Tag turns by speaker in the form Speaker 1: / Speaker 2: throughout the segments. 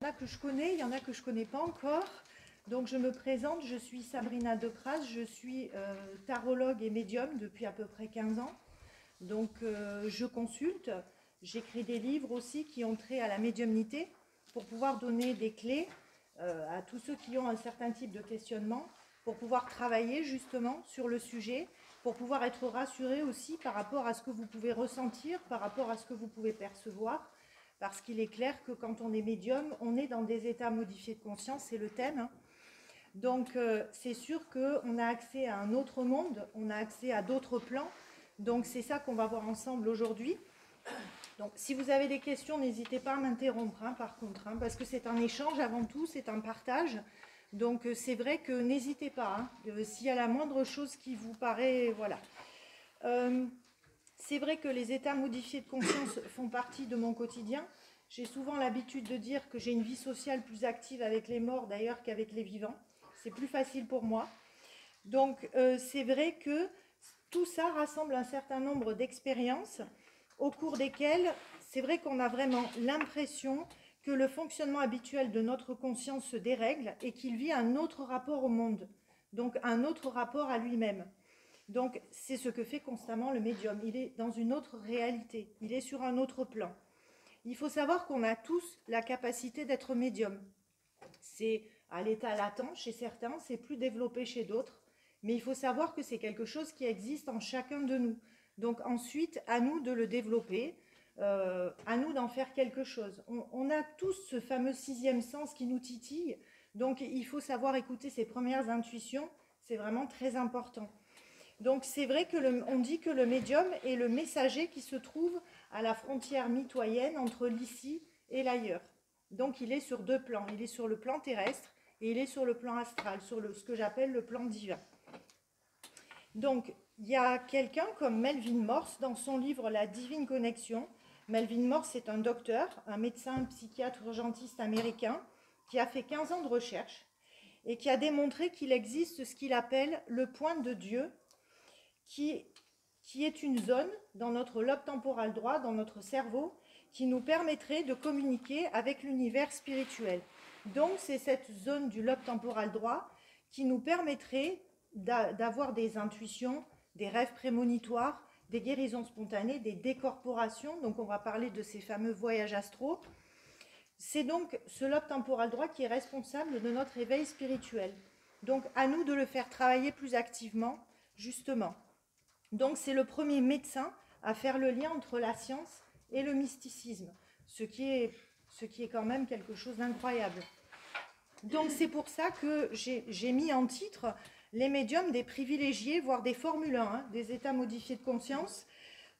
Speaker 1: Il y en a que je connais, il y en a que je ne connais pas encore. Donc je me présente, je suis Sabrina Decras, je suis tarologue et médium depuis à peu près 15 ans. Donc je consulte, j'écris des livres aussi qui ont trait à la médiumnité pour pouvoir donner des clés à tous ceux qui ont un certain type de questionnement, pour pouvoir travailler justement sur le sujet, pour pouvoir être rassuré aussi par rapport à ce que vous pouvez ressentir, par rapport à ce que vous pouvez percevoir. Parce qu'il est clair que quand on est médium, on est dans des états modifiés de conscience, c'est le thème. Hein. Donc c'est sûr qu'on a accès à un autre monde, on a accès à d'autres plans. Donc c'est ça qu'on va voir ensemble aujourd'hui. Donc si vous avez des questions, n'hésitez pas à m'interrompre par contre, parce que c'est un échange avant tout, c'est un partage. Donc c'est vrai que n'hésitez pas, s'il y a la moindre chose qui vous paraît, voilà. C'est vrai que les états modifiés de conscience font partie de mon quotidien. J'ai souvent l'habitude de dire que j'ai une vie sociale plus active avec les morts d'ailleurs qu'avec les vivants. C'est plus facile pour moi. Donc c'est vrai que tout ça rassemble un certain nombre d'expériences au cours desquelles c'est vrai qu'on a vraiment l'impression que le fonctionnement habituel de notre conscience se dérègle et qu'il vit un autre rapport au monde, donc un autre rapport à lui-même. Donc, c'est ce que fait constamment le médium. Il est dans une autre réalité, il est sur un autre plan. Il faut savoir qu'on a tous la capacité d'être médium. C'est à l'état latent chez certains, c'est plus développé chez d'autres, mais il faut savoir que c'est quelque chose qui existe en chacun de nous. Donc ensuite, à nous de le développer, à nous d'en faire quelque chose. On a tous ce fameux sixième sens qui nous titille, donc il faut savoir écouter ses premières intuitions, c'est vraiment très important. Donc c'est vrai qu'on dit que le médium est le messager qui se trouve à la frontière mitoyenne entre l'ici et l'ailleurs. Donc il est sur deux plans, il est sur le plan terrestre et il est sur le plan astral, sur ce que j'appelle le plan divin. Donc il y a quelqu'un comme Melvin Morse dans son livre La Divine Connexion. Melvin Morse est un docteur, un médecin psychiatre urgentiste américain qui a fait 15 ans de recherche et qui a démontré qu'il existe ce qu'il appelle le point de Dieu, qui est une zone dans notre lobe temporal droit, dans notre cerveau, qui nous permettrait de communiquer avec l'univers spirituel. Donc c'est cette zone du lobe temporal droit qui nous permettrait d'avoir des intuitions, des rêves prémonitoires, des guérisons spontanées, des décorporations. Donc on va parler de ces fameux voyages astraux. C'est donc ce lobe temporal droit qui est responsable de notre éveil spirituel. Donc à nous de le faire travailler plus activement, justement. Donc c'est le premier médecin à faire le lien entre la science et le mysticisme, ce qui est quand même quelque chose d'incroyable. Donc c'est pour ça que j'ai mis en titre les médiums des privilégiés, voire des Formule 1, des états modifiés de conscience.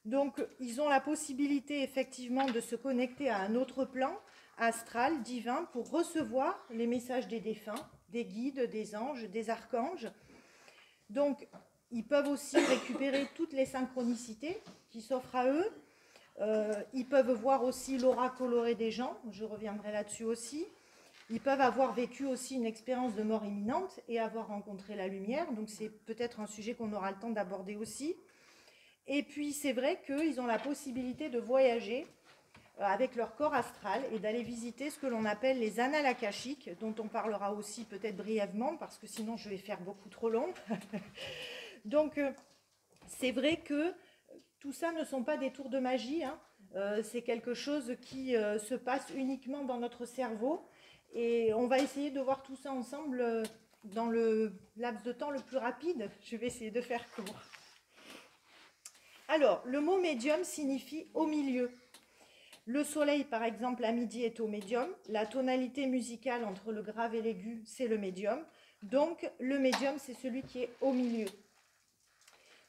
Speaker 1: Donc ils ont la possibilité effectivement de se connecter à un autre plan astral, divin, pour recevoir les messages des défunts, des guides, des anges, des archanges. Donc ils peuvent aussi récupérer toutes les synchronicités qui s'offrent à eux. Ils peuvent voir aussi l'aura colorée des gens, je reviendrai là-dessus aussi. Ils peuvent avoir vécu aussi une expérience de mort imminente et avoir rencontré la lumière, donc c'est peut-être un sujet qu'on aura le temps d'aborder aussi. Et puis c'est vrai qu'ils ont la possibilité de voyager avec leur corps astral et d'aller visiter ce que l'on appelle les annales akashiques, dont on parlera aussi peut-être brièvement, parce que sinon je vais faire beaucoup trop long. Donc, c'est vrai que tout ça ne sont pas des tours de magie, hein. C'est quelque chose qui se passe uniquement dans notre cerveau. Et on va essayer de voir tout ça ensemble dans le laps de temps le plus rapide. Je vais essayer de faire court. Alors, le mot médium signifie au milieu. Le soleil, par exemple, à midi est au médium. La tonalité musicale entre le grave et l'aigu, c'est le médium. Donc, le médium, c'est celui qui est au milieu.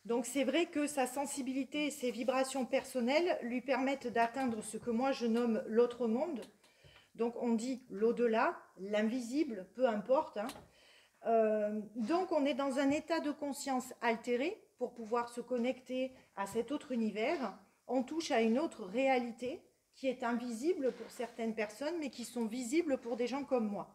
Speaker 1: Donc c'est vrai que sa sensibilité et ses vibrations personnelles lui permettent d'atteindre ce que moi je nomme l'autre monde. Donc on dit l'au-delà, l'invisible, peu importe. Hein. Donc on est dans un état de conscience altéré pour pouvoir se connecter à cet autre univers. On touche à une autre réalité qui est invisible pour certaines personnes, mais qui sont visibles pour des gens comme moi.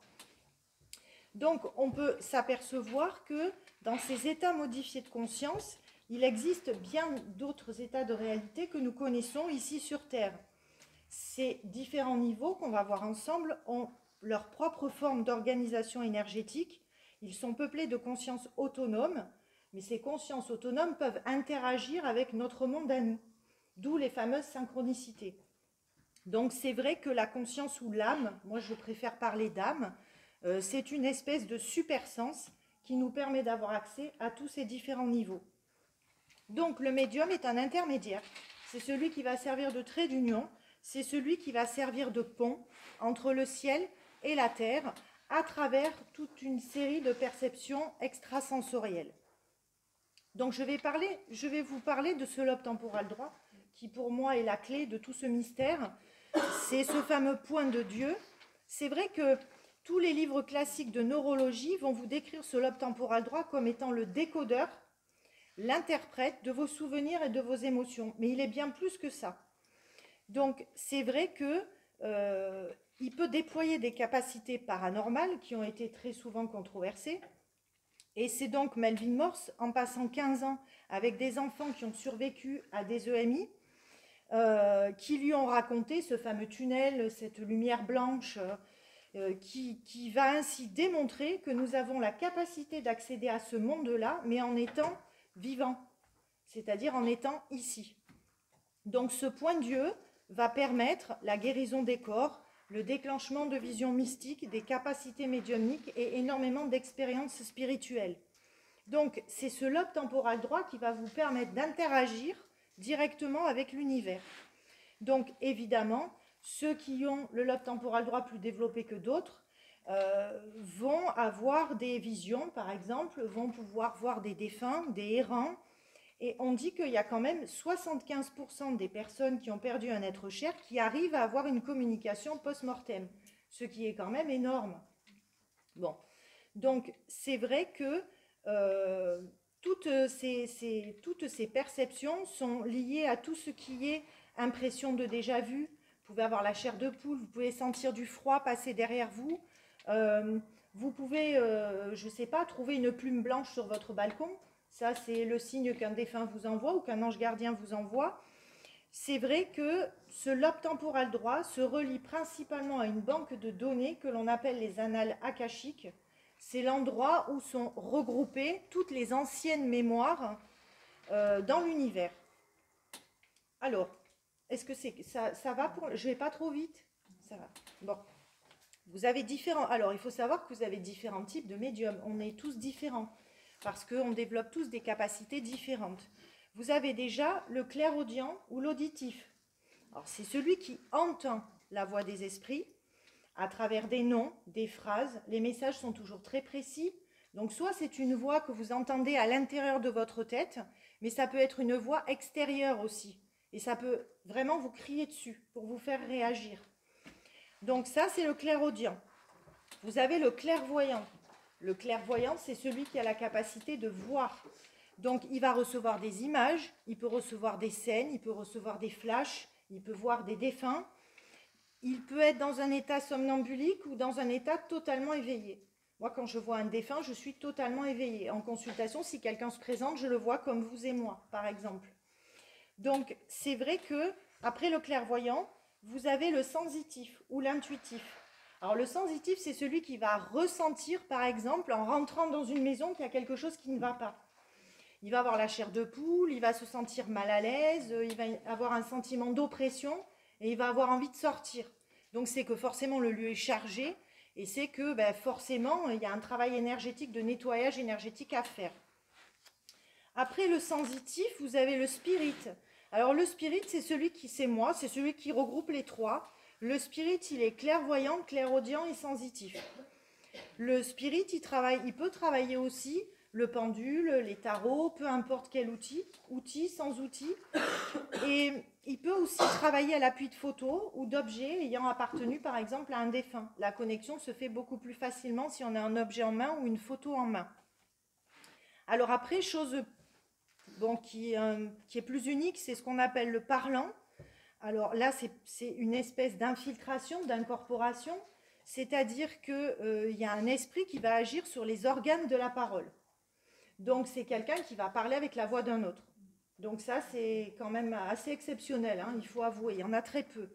Speaker 1: Donc on peut s'apercevoir que dans ces états modifiés de conscience, il existe bien d'autres états de réalité que nous connaissons ici sur Terre. Ces différents niveaux qu'on va voir ensemble ont leur propre forme d'organisation énergétique. Ils sont peuplés de consciences autonomes, mais ces consciences autonomes peuvent interagir avec notre monde à nous, d'où les fameuses synchronicités. Donc c'est vrai que la conscience ou l'âme, moi je préfère parler d'âme, c'est une espèce de super sens qui nous permet d'avoir accès à tous ces différents niveaux. Donc le médium est un intermédiaire, c'est celui qui va servir de trait d'union, c'est celui qui va servir de pont entre le ciel et la terre à travers toute une série de perceptions extrasensorielles. Donc je vais vous parler de ce lobe temporal droit qui pour moi est la clé de tout ce mystère. C'est ce fameux point de Dieu. C'est vrai que tous les livres classiques de neurologie vont vous décrire ce lobe temporal droit comme étant le décodeur, l'interprète de vos souvenirs et de vos émotions. Mais il est bien plus que ça. Donc c'est vrai que il peut déployer des capacités paranormales qui ont été très souvent controversées. Et c'est donc Melvin Morse, en passant 15 ans avec des enfants qui ont survécu à des EMI, qui lui ont raconté ce fameux tunnel, cette lumière blanche, qui va ainsi démontrer que nous avons la capacité d'accéder à ce monde-là, mais en étant vivant, c'est-à-dire en étant ici. Donc ce point Dieu va permettre la guérison des corps, le déclenchement de visions mystiques, des capacités médiumniques et énormément d'expériences spirituelles. Donc c'est ce lobe temporal droit qui va vous permettre d'interagir directement avec l'univers. Donc évidemment, ceux qui ont le lobe temporal droit plus développé que d'autres vont avoir des visions, par exemple, vont pouvoir voir des défunts, des errants. Et on dit qu'il y a quand même 75% des personnes qui ont perdu un être cher qui arrivent à avoir une communication post-mortem, ce qui est quand même énorme. Bon, donc c'est vrai que toutes ces perceptions sont liées à tout ce qui est impression de déjà-vu. Vous pouvez avoir la chair de poule, vous pouvez sentir du froid passer derrière vous. Vous pouvez, je ne sais pas, trouver une plume blanche sur votre balcon. Ça, c'est le signe qu'un défunt vous envoie ou qu'un ange gardien vous envoie. C'est vrai que ce lobe temporal droit se relie principalement à une banque de données que l'on appelle les annales akashiques. C'est l'endroit où sont regroupées toutes les anciennes mémoires dans l'univers. Alors, est-ce que ça va pour... Je ne vais pas trop vite. Ça va. Bon. Vous avez différents... Alors, il faut savoir que vous avez différents types de médiums. On est tous différents parce qu'on développe tous des capacités différentes. Vous avez déjà le clairaudient ou l'auditif. Alors, c'est celui qui entend la voix des esprits à travers des noms, des phrases. Les messages sont toujours très précis. Donc, soit c'est une voix que vous entendez à l'intérieur de votre tête, mais ça peut être une voix extérieure aussi. Et ça peut vraiment vous crier dessus pour vous faire réagir. Donc ça, c'est le clairaudient. Vous avez le clairvoyant. Le clairvoyant, c'est celui qui a la capacité de voir. Donc, il va recevoir des images, il peut recevoir des scènes, il peut recevoir des flashs, il peut voir des défunts. Il peut être dans un état somnambulique ou dans un état totalement éveillé. Moi, quand je vois un défunt, je suis totalement éveillée. En consultation, si quelqu'un se présente, je le vois comme vous et moi, par exemple. Donc, c'est vrai que après le clairvoyant, vous avez le sensitif ou l'intuitif. Alors, le sensitif, c'est celui qui va ressentir, par exemple, en rentrant dans une maison, qu'il y a quelque chose qui ne va pas. Il va avoir la chair de poule, il va se sentir mal à l'aise, il va avoir un sentiment d'oppression et il va avoir envie de sortir. Donc, c'est que forcément, le lieu est chargé et c'est que forcément, il y a un travail énergétique, de nettoyage énergétique à faire. Après le sensitif, vous avez le spirit. Alors le spirit, c'est celui qui, c'est moi, c'est celui qui regroupe les trois. Le spirit, il est clairvoyant, clairaudient et sensitif. Le spirit, il peut travailler aussi le pendule, les tarots, peu importe quel outil, sans outil. Et il peut aussi travailler à l'appui de photos ou d'objets ayant appartenu par exemple à un défunt. La connexion se fait beaucoup plus facilement si on a un objet en main ou une photo en main. Alors après, chose qui est plus unique, c'est ce qu'on appelle le parlant. Alors là, c'est une espèce d'infiltration, d'incorporation, c'est-à-dire qu'il y a un esprit qui va agir sur les organes de la parole. Donc c'est quelqu'un qui va parler avec la voix d'un autre. Donc ça, c'est quand même assez exceptionnel, hein, il faut avouer, il y en a très peu.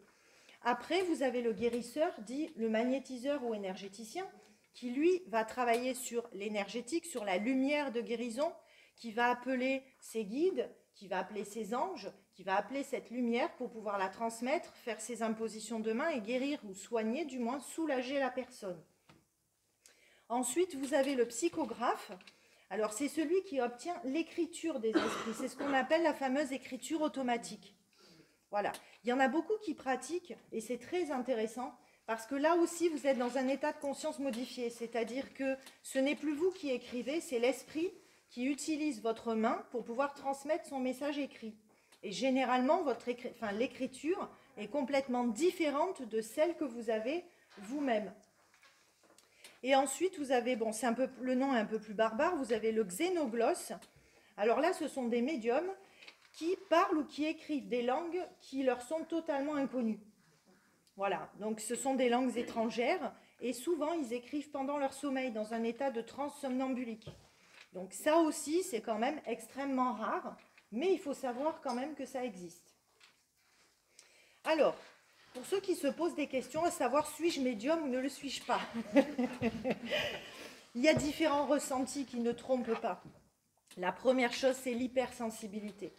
Speaker 1: Après, vous avez le guérisseur, dit le magnétiseur ou énergéticien, qui lui va travailler sur l'énergétique, sur la lumière de guérison, qui va appeler ses guides, qui va appeler ses anges, qui va appeler cette lumière pour pouvoir la transmettre, faire ses impositions de main et guérir ou soigner, du moins soulager la personne. Ensuite, vous avez le psychographe. Alors, c'est celui qui obtient l'écriture des esprits. C'est ce qu'on appelle la fameuse écriture automatique. Voilà. Il y en a beaucoup qui pratiquent et c'est très intéressant parce que là aussi, vous êtes dans un état de conscience modifié. C'est-à-dire que ce n'est plus vous qui écrivez, c'est l'esprit qui utilise votre main pour pouvoir transmettre son message écrit. Et généralement, l'écriture est complètement différente de celle que vous avez vous-même. Et ensuite, vous avez, bon, le nom est un peu plus barbare, vous avez le xénoglosse. Alors là, ce sont des médiums qui parlent ou qui écrivent des langues qui leur sont totalement inconnues. Voilà, donc ce sont des langues étrangères et souvent, ils écrivent pendant leur sommeil dans un état de transe somnambulique. Donc ça aussi, c'est quand même extrêmement rare, mais il faut savoir quand même que ça existe. Alors, pour ceux qui se posent des questions à savoir suis-je médium ou ne le suis-je pas, il y a différents ressentis qui ne trompent pas. La première chose, c'est l'hypersensibilité.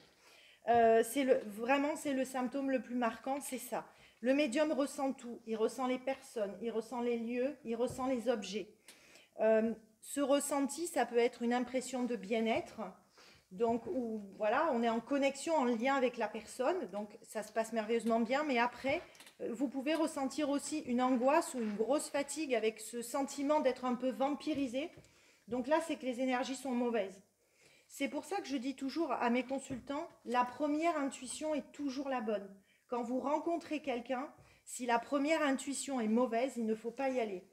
Speaker 1: Vraiment, c'est le symptôme le plus marquant, c'est ça. Le médium ressent tout. Il ressent les personnes, il ressent les lieux, il ressent les objets. Ce ressenti, ça peut être une impression de bien-être. Donc, voilà, on est en connexion, en lien avec la personne, donc ça se passe merveilleusement bien, mais après, vous pouvez ressentir aussi une angoisse ou une grosse fatigue avec ce sentiment d'être un peu vampirisé. Donc là, c'est que les énergies sont mauvaises. C'est pour ça que je dis toujours à mes consultants, la première intuition est toujours la bonne. Quand vous rencontrez quelqu'un, si la première intuition est mauvaise, il ne faut pas y aller.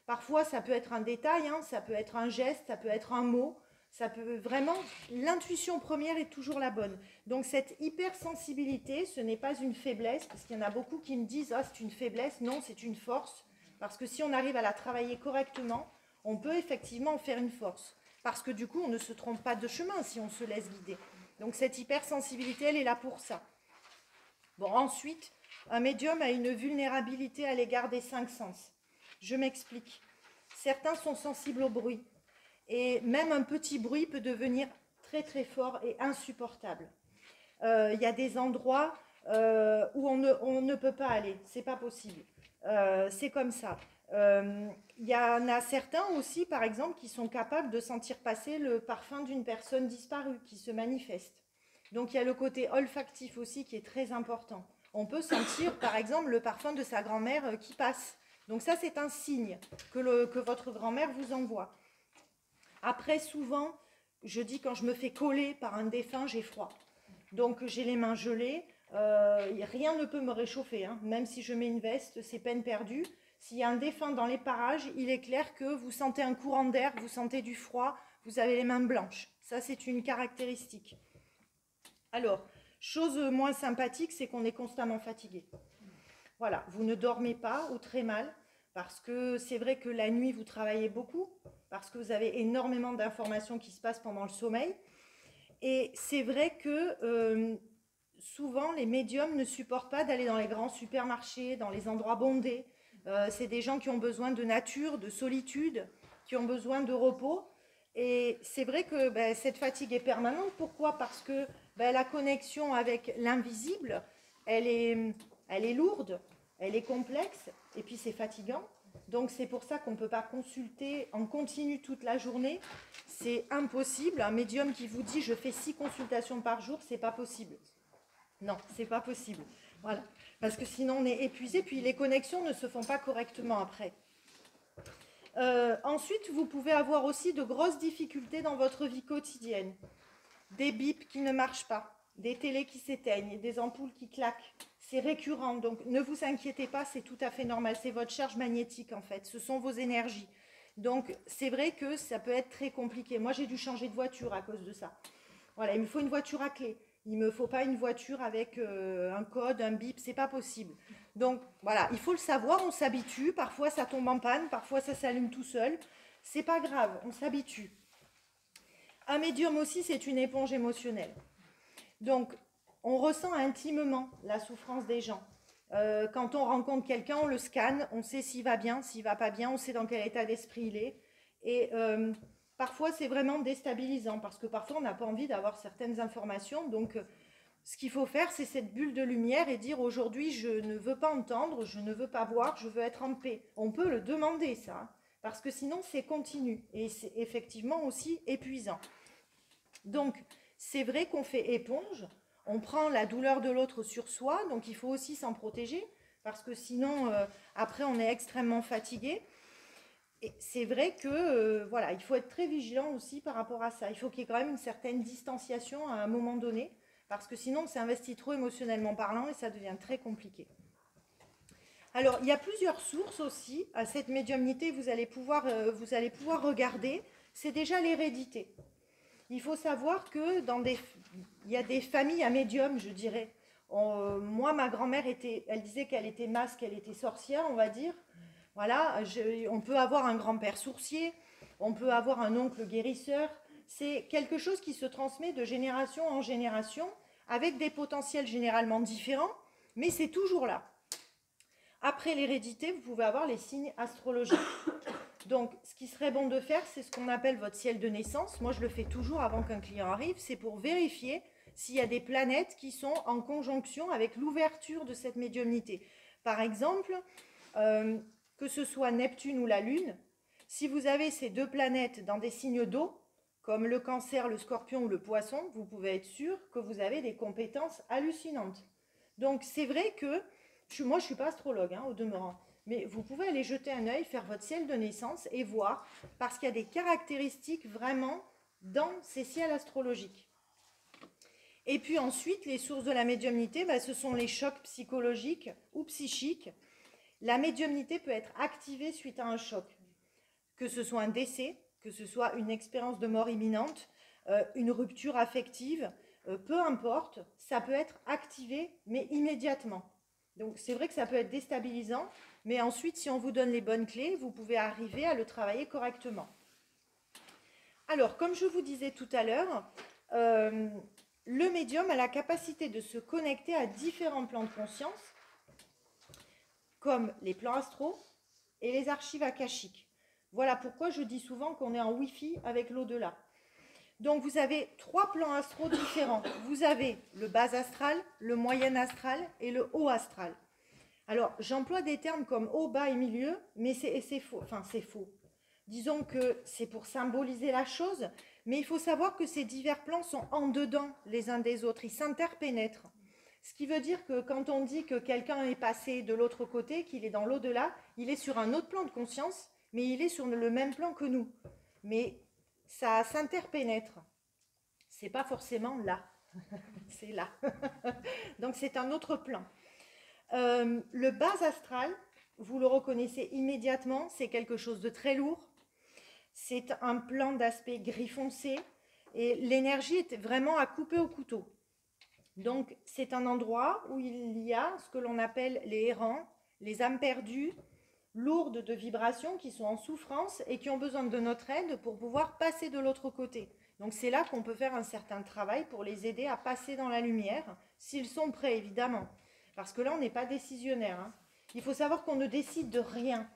Speaker 1: Parfois, ça peut être un détail, ça peut être un geste, ça peut être un mot. Ça peut vraiment, l'intuition première est toujours la bonne. Donc cette hypersensibilité, ce n'est pas une faiblesse, parce qu'il y en a beaucoup qui me disent « Ah, c'est une faiblesse ». Non, c'est une force, parce que si on arrive à la travailler correctement, on peut effectivement en faire une force. Parce que du coup, on ne se trompe pas de chemin si on se laisse guider. Donc cette hypersensibilité, elle est là pour ça. Bon, ensuite, un médium a une vulnérabilité à l'égard des 5 sens. Je m'explique. Certains sont sensibles au bruit. Et même un petit bruit peut devenir très très fort et insupportable. Il y a des endroits où on ne peut pas aller, c'est pas possible. C'est comme ça. Il y en a certains aussi, par exemple, qui sont capables de sentir passer le parfum d'une personne disparue qui se manifeste. Donc il y a le côté olfactif aussi qui est très important. On peut sentir, par exemple, le parfum de sa grand-mère qui passe. Donc ça, c'est un signe que votre grand-mère vous envoie. Après, souvent, je dis quand je me fais coller par un défunt, j'ai froid. Donc, j'ai les mains gelées. Rien ne peut me réchauffer. Même si je mets une veste, c'est peine perdue. S'il y a un défunt dans les parages, il est clair que vous sentez un courant d'air, vous sentez du froid, vous avez les mains blanches. Ça, c'est une caractéristique. Alors, chose moins sympathique, c'est qu'on est constamment fatigué. Voilà, vous ne dormez pas ou très mal. Parce que c'est vrai que la nuit, vous travaillez beaucoup, parce que vous avez énormément d'informations qui se passent pendant le sommeil. Et c'est vrai que souvent, les médiums ne supportent pas d'aller dans les grands supermarchés, dans les endroits bondés. C'est des gens qui ont besoin de nature, de solitude, qui ont besoin de repos. Et c'est vrai que cette fatigue est permanente. Pourquoi? Parce que la connexion avec l'invisible, elle est lourde. Elle est complexe et puis c'est fatigant. Donc c'est pour ça qu'on ne peut pas consulter en continu toute la journée. C'est impossible. Un médium qui vous dit « je fais 6 consultations par jour », c'est pas possible. Non, c'est pas possible. Voilà. Parce que sinon on est épuisé, puis les connexions ne se font pas correctement après. Ensuite, vous pouvez avoir aussi de grosses difficultés dans votre vie quotidienne. Des bips qui ne marchent pas, des télés qui s'éteignent, des ampoules qui claquent. C'est récurrent, donc ne vous inquiétez pas, c'est tout à fait normal. C'est votre charge magnétique en fait, ce sont vos énergies. Donc c'est vrai que ça peut être très compliqué. Moi j'ai dû changer de voiture à cause de ça. Voilà, il me faut une voiture à clé. Il ne me faut pas une voiture avec un code, un bip, c'est pas possible. Donc voilà, il faut le savoir, on s'habitue. Parfois ça tombe en panne, parfois ça s'allume tout seul. C'est pas grave, on s'habitue. Un médium aussi, c'est une éponge émotionnelle. Donc, on ressent intimement la souffrance des gens. Quand on rencontre quelqu'un, on le scanne, on sait s'il va bien, s'il va pas bien, on sait dans quel état d'esprit il est. Et parfois, c'est vraiment déstabilisant parce que parfois, on n'a pas envie d'avoir certaines informations. Donc, ce qu'il faut faire, c'est cette bulle de lumière et dire aujourd'hui, je ne veux pas entendre, je ne veux pas voir, je veux être en paix. On peut le demander, ça, parce que sinon, c'est continu et c'est effectivement aussi épuisant. Donc, c'est vrai qu'on fait éponge, on prend la douleur de l'autre sur soi, donc il faut aussi s'en protéger, parce que sinon, après, on est extrêmement fatigué. Et c'est vrai que, voilà, il faut être très vigilant aussi par rapport à ça. Il faut qu'il y ait quand même une certaine distanciation à un moment donné, parce que sinon, on s'investit trop émotionnellement parlant et ça devient très compliqué. Alors, il y a plusieurs sources aussi à cette médiumnité, vous allez pouvoir regarder. C'est déjà l'hérédité. Il faut savoir que il y a des familles à médium, je dirais. Moi, ma grand-mère elle disait qu'elle était masque, qu'elle était sorcière, on va dire. Voilà, on peut avoir un grand-père sourcier, on peut avoir un oncle guérisseur. C'est quelque chose qui se transmet de génération en génération, avec des potentiels généralement différents, mais c'est toujours là. Après l'hérédité, vous pouvez avoir les signes astrologiques. Donc, ce qui serait bon de faire, c'est ce qu'on appelle votre ciel de naissance. Moi, je le fais toujours avant qu'un client arrive. C'est pour vérifier s'il y a des planètes qui sont en conjonction avec l'ouverture de cette médiumnité. Par exemple, que ce soit Neptune ou la Lune, si vous avez ces deux planètes dans des signes d'eau, comme le Cancer, le Scorpion ou le Poisson, vous pouvez être sûr que vous avez des compétences hallucinantes. Donc, c'est vrai que, moi, je ne suis pas astrologue, au demeurant. Mais vous pouvez aller jeter un œil, faire votre ciel de naissance et voir, parce qu'il y a des caractéristiques vraiment dans ces ciels astrologiques. Et puis ensuite, les sources de la médiumnité, ce sont les chocs psychologiques ou psychiques. La médiumnité peut être activée suite à un choc, que ce soit un décès, que ce soit une expérience de mort imminente, une rupture affective, peu importe, ça peut être activé, mais immédiatement. Donc c'est vrai que ça peut être déstabilisant, mais ensuite, si on vous donne les bonnes clés, vous pouvez arriver à le travailler correctement. Alors, comme je vous disais tout à l'heure, le médium a la capacité de se connecter à différents plans de conscience, comme les plans astraux et les archives akashiques. Voilà pourquoi je dis souvent qu'on est en Wi-Fi avec l'au-delà. Donc, vous avez 3 plans astraux différents. Vous avez le bas astral, le moyen astral et le haut astral. Alors, j'emploie des termes comme haut, bas et milieu, mais c'est faux. Enfin, c'est faux. Disons que c'est pour symboliser la chose, mais il faut savoir que ces divers plans sont en dedans les uns des autres. Ils s'interpénètrent. Ce qui veut dire que quand on dit que quelqu'un est passé de l'autre côté, qu'il est dans l'au-delà, il est sur un autre plan de conscience, mais il est sur le même plan que nous. Mais ça s'interpénètre. C'est pas forcément là. C'est là. Donc c'est un autre plan. Le bas astral, vous le reconnaissez immédiatement, c'est quelque chose de très lourd. C'est un plan d'aspect gris foncé et l'énergie est vraiment à couper au couteau. Donc c'est un endroit où il y a ce que l'on appelle les errants, les âmes perdues, lourdes de vibrations, qui sont en souffrance et qui ont besoin de notre aide pour pouvoir passer de l'autre côté. Donc c'est là qu'on peut faire un certain travail pour les aider à passer dans la lumière, s'ils sont prêts évidemment. Parce que là, on n'est pas décisionnaire. Il faut savoir qu'on ne décide de rien.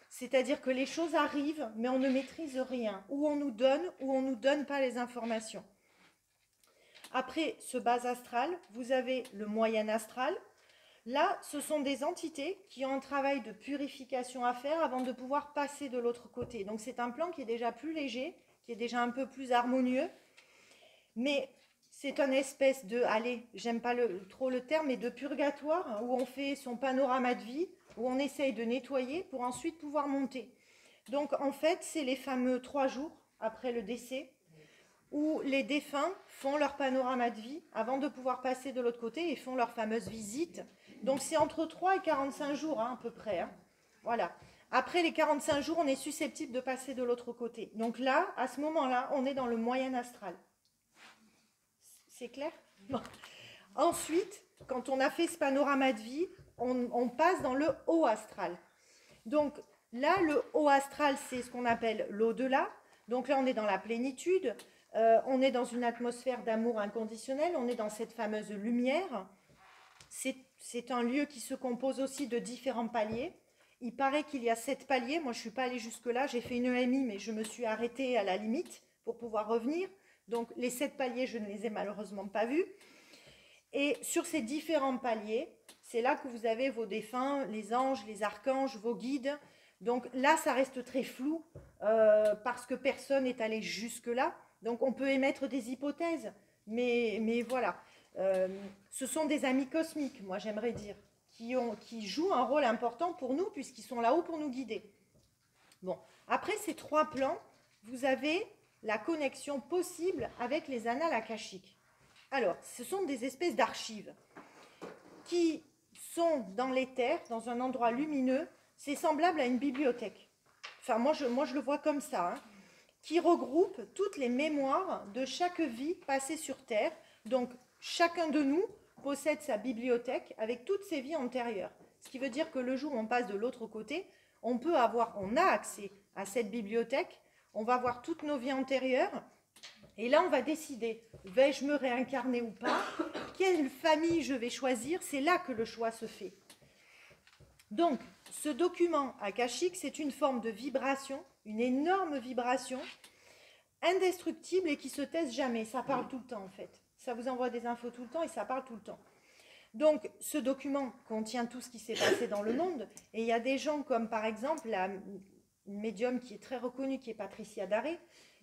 Speaker 1: C'est-à-dire que les choses arrivent, mais on ne maîtrise rien. Ou on nous donne pas les informations. Après ce bas astral, vous avez le moyen astral. Là, ce sont des entités qui ont un travail de purification à faire avant de pouvoir passer de l'autre côté. Donc c'est un plan qui est déjà plus léger, qui est déjà un peu plus harmonieux. Mais c'est une espèce de, allez, j'aime pas trop le terme, mais de purgatoire, où on fait son panorama de vie, où on essaye de nettoyer pour ensuite pouvoir monter. Donc en fait, c'est les fameux 3 jours après le décès, où les défunts font leur panorama de vie avant de pouvoir passer de l'autre côté et font leur fameuse visite. Donc c'est entre 3 et 45 jours à peu près. Voilà. Après les 45 jours, on est susceptible de passer de l'autre côté. Donc là, à ce moment-là, on est dans le moyen astral. C'est clair? Bon. Ensuite, quand on a fait ce panorama de vie, on passe dans le haut astral. Donc là, le haut astral, c'est ce qu'on appelle l'au-delà. Donc là, on est dans la plénitude, on est dans une atmosphère d'amour inconditionnel, on est dans cette fameuse lumière. c'est un lieu qui se compose aussi de différents paliers. Il paraît qu'il y a 7 paliers. Moi, je ne suis pas allée jusque-là. J'ai fait une EMI, mais je me suis arrêtée à la limite pour pouvoir revenir. Donc, les 7 paliers, je ne les ai malheureusement pas vus. Et sur ces différents paliers, c'est là que vous avez vos défunts, les anges, les archanges, vos guides. Donc là, ça reste très flou parce que personne n'est allé jusque-là. Donc on peut émettre des hypothèses, mais voilà. Ce sont des amis cosmiques, moi j'aimerais dire, qui jouent un rôle important pour nous puisqu'ils sont là-haut pour nous guider. Bon, après ces 3 plans, vous avez la connexion possible avec les annales akashiques. Alors, ce sont des espèces d'archives qui sont dans l'éther, dans un endroit lumineux. C'est semblable à une bibliothèque. Enfin, moi, je le vois comme ça, hein, qui regroupe toutes les mémoires de chaque vie passée sur Terre. Donc, chacun de nous possède sa bibliothèque avec toutes ses vies antérieures. Ce qui veut dire que le jour où on passe de l'autre côté, on a accès à cette bibliothèque, on va voir toutes nos vies antérieures, et là, on va décider, vais-je me réincarner ou pas? Quelle famille je vais choisir? C'est là que le choix se fait. Donc, ce document akashique, c'est une forme de vibration, une énorme vibration, indestructible et qui se taise jamais. Ça parle tout le temps, en fait. Ça vous envoie des infos tout le temps et ça parle tout le temps. Donc, ce document contient tout ce qui s'est passé dans le monde. Et il y a des gens comme, par exemple, une médium qui est très reconnue, qui est Patricia Daré,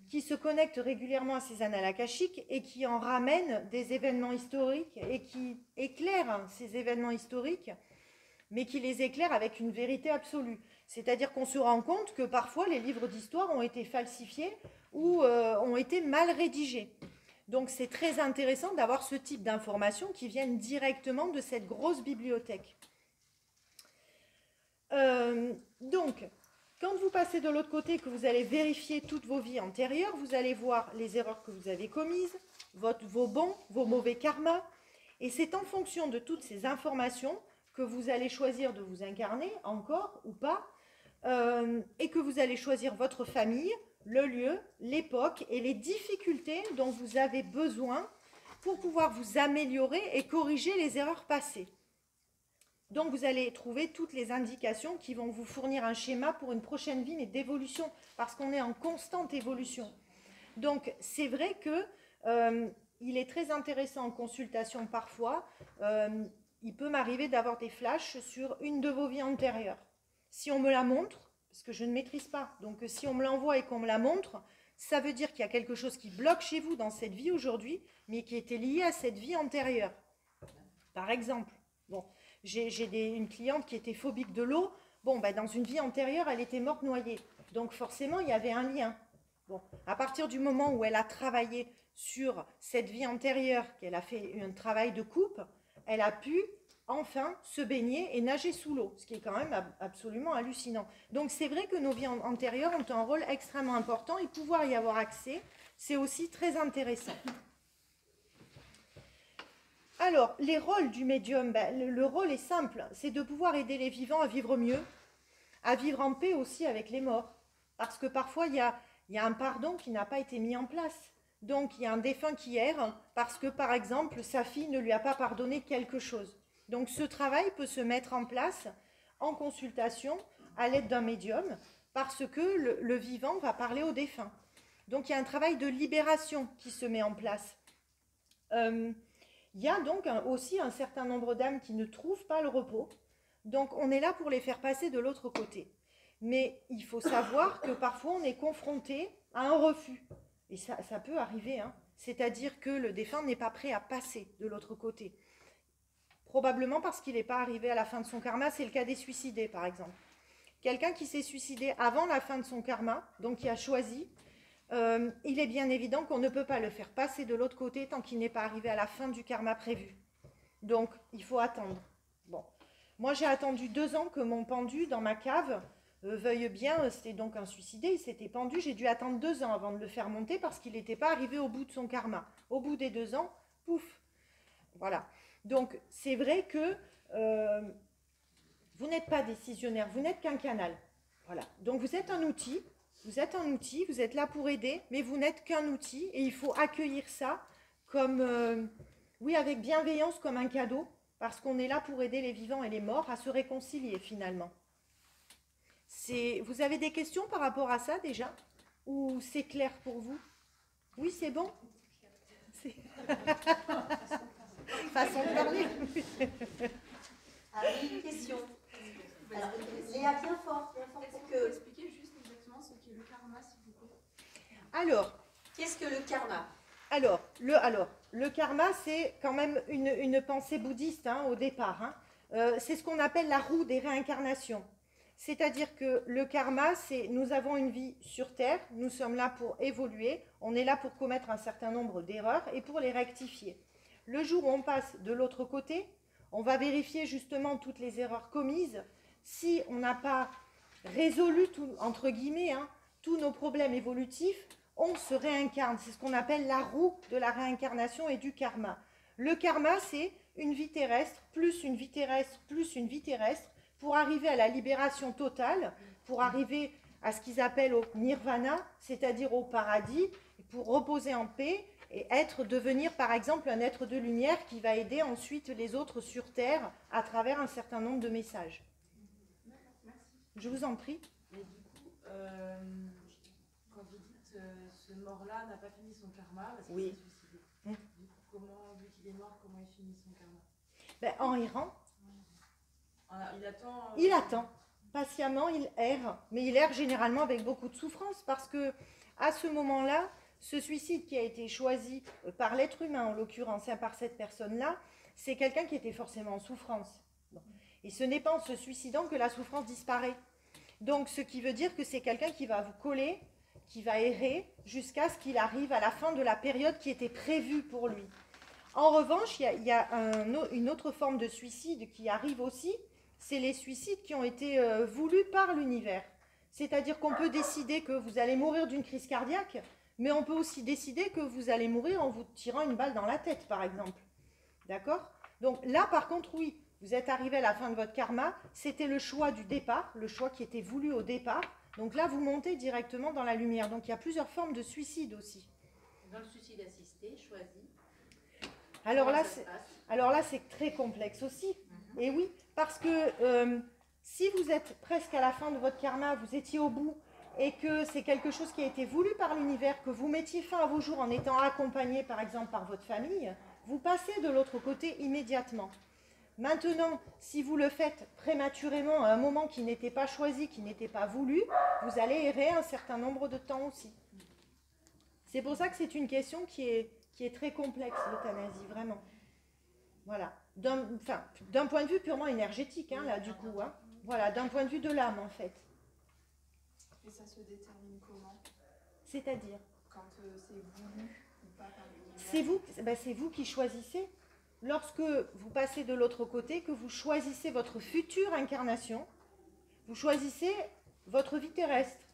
Speaker 1: qui se connecte régulièrement à ces annales akashiques et qui en ramène des événements historiques et qui éclaire ces événements historiques, mais qui les éclaire avec une vérité absolue. C'est-à-dire qu'on se rend compte que parfois les livres d'histoire ont été falsifiés ou ont été mal rédigés. Donc c'est très intéressant d'avoir ce type d'informations qui viennent directement de cette grosse bibliothèque. Donc, quand vous passez de l'autre côté, que vous allez vérifier toutes vos vies antérieures, vous allez voir les erreurs que vous avez commises, vos bons, vos mauvais karmas. Et c'est en fonction de toutes ces informations que vous allez choisir de vous incarner, encore ou pas, et que vous allez choisir votre famille, le lieu, l'époque et les difficultés dont vous avez besoin pour pouvoir vous améliorer et corriger les erreurs passées. Donc vous allez trouver toutes les indications qui vont vous fournir un schéma pour une prochaine vie, mais d'évolution, parce qu'on est en constante évolution. Donc c'est vrai que il est très intéressant en consultation parfois, il peut m'arriver d'avoir des flashs sur une de vos vies antérieures. Si on me la montre, parce que je ne maîtrise pas, donc si on me l'envoie et qu'on me la montre, ça veut dire qu'il y a quelque chose qui bloque chez vous dans cette vie aujourd'hui, mais qui était lié à cette vie antérieure. Par exemple, bon, j'ai une cliente qui était phobique de l'eau. Bon, ben, dans une vie antérieure, elle était morte noyée. Donc forcément, il y avait un lien. Bon, à partir du moment où elle a travaillé sur cette vie antérieure, qu'elle a fait un travail de coupe, elle a pu enfin se baigner et nager sous l'eau, ce qui est quand même absolument hallucinant. Donc c'est vrai que nos vies antérieures ont un rôle extrêmement important et pouvoir y avoir accès, c'est aussi très intéressant. Alors, les rôles du médium, ben, le rôle est simple, c'est de pouvoir aider les vivants à vivre mieux, à vivre en paix aussi avec les morts. Parce que parfois, il y a un pardon qui n'a pas été mis en place. Donc, il y a un défunt qui erre parce que, par exemple, sa fille ne lui a pas pardonné quelque chose. Donc, ce travail peut se mettre en place en consultation à l'aide d'un médium parce que le vivant va parler au défunt. Donc, il y a un travail de libération qui se met en place. Il y a donc aussi un certain nombre d'âmes qui ne trouvent pas le repos. Donc on est là pour les faire passer de l'autre côté. Mais il faut savoir que parfois on est confronté à un refus. Et ça peut arriver, hein. C'est-à-dire que le défunt n'est pas prêt à passer de l'autre côté. Probablement parce qu'il n'est pas arrivé à la fin de son karma, c'est le cas des suicidés par exemple. Quelqu'un qui s'est suicidé avant la fin de son karma, donc qui a choisi, il est bien évident qu'on ne peut pas le faire passer de l'autre côté tant qu'il n'est pas arrivé à la fin du karma prévu. Donc, il faut attendre. Bon. Moi, j'ai attendu 2 ans que mon pendu dans ma cave veuille bien, c'était donc un suicidé, il s'était pendu, j'ai dû attendre 2 ans avant de le faire monter parce qu'il n'était pas arrivé au bout de son karma. Au bout des 2 ans, pouf. Voilà. Donc, c'est vrai que vous n'êtes pas décisionnaire, vous n'êtes qu'un canal. Voilà. Donc, vous êtes un outil. Vous êtes un outil, vous êtes là pour aider, mais vous n'êtes qu'un outil et il faut accueillir ça comme, oui, avec bienveillance, comme un cadeau, parce qu'on est là pour aider les vivants et les morts à se réconcilier finalement. Vous avez des questions par rapport à ça déjà? Ou c'est clair pour vous? Oui, c'est bon? Façon de parler.
Speaker 2: Ah oui, une question. Alors, Léa, bien fort pour que...
Speaker 3: Vous expliquez juste exactement ce qu'est le karma, s'il vous plaît.
Speaker 1: Alors,
Speaker 2: qu'est-ce que le karma?
Speaker 1: Alors, le karma, c'est quand même une pensée bouddhiste hein, au départ. Hein. C'est ce qu'on appelle la roue des réincarnations. C'est-à-dire que le karma, c'est nous avons une vie sur Terre, nous sommes là pour évoluer, on est là pour commettre un certain nombre d'erreurs et pour les rectifier. Le jour où on passe de l'autre côté, on va vérifier justement toutes les erreurs commises. Si on n'a pas résolu, entre guillemets, hein, tous nos problèmes évolutifs, on se réincarne. C'est ce qu'on appelle la roue de la réincarnation et du karma. Le karma, c'est une vie terrestre, plus une vie terrestre, plus une vie terrestre, pour arriver à la libération totale, pour arriver à ce qu'ils appellent au nirvana, c'est-à-dire au paradis, pour reposer en paix et devenir par exemple un être de lumière qui va aider ensuite les autres sur Terre à travers un certain nombre de messages. Je vous en prie.
Speaker 4: Mais du coup, quand vous dites ce mort-là n'a pas fini son karma, parce qu'il s'est suicidé. Du coup, vu qu'il est mort, comment il finit son karma?
Speaker 1: En errant.
Speaker 4: Il
Speaker 1: attend. Patiemment, il erre. Mais il erre généralement avec beaucoup de souffrance parce que à ce moment-là, ce suicide qui a été choisi par l'être humain, en l'occurrence, par cette personne-là, c'est quelqu'un qui était forcément en souffrance. Bon. Et ce n'est pas en se suicidant que la souffrance disparaît. Donc, ce qui veut dire que c'est quelqu'un qui va vous coller, qui va errer jusqu'à ce qu'il arrive à la fin de la période qui était prévue pour lui. En revanche, il y a une autre forme de suicide qui arrive aussi, c'est les suicides qui ont été voulus par l'univers. C'est-à-dire qu'on peut décider que vous allez mourir d'une crise cardiaque, mais on peut aussi décider que vous allez mourir en vous tirant une balle dans la tête, par exemple. D'accord? Donc là, par contre, oui, vous êtes arrivé à la fin de votre karma, c'était le choix du départ, le choix qui était voulu au départ. Donc là, vous montez directement dans la lumière. Donc il y a plusieurs formes de suicide aussi.
Speaker 2: Dans le suicide assisté, choisi.
Speaker 1: Alors là, c'est très complexe aussi. Et oui, parce que si vous êtes presque à la fin de votre karma, vous étiez au bout, et que c'est quelque chose qui a été voulu par l'univers, que vous mettiez fin à vos jours en étant accompagné, par exemple, par votre famille, vous passez de l'autre côté immédiatement. Maintenant, si vous le faites prématurément à un moment qui n'était pas choisi, qui n'était pas voulu, vous allez errer un certain nombre de temps aussi. C'est pour ça que c'est une question qui est très complexe, l'euthanasie, vraiment. Voilà. D'un point de vue purement énergétique, hein, là, du coup. Hein. Voilà, d'un point de vue de l'âme, en fait.
Speaker 3: Et ça se détermine comment?
Speaker 1: C'est-à-dire?
Speaker 3: Quand c'est voulu ou pas par l'univers?
Speaker 1: C'est vous qui choisissez. Lorsque vous passez de l'autre côté, que vous choisissez votre future incarnation, vous choisissez votre vie terrestre.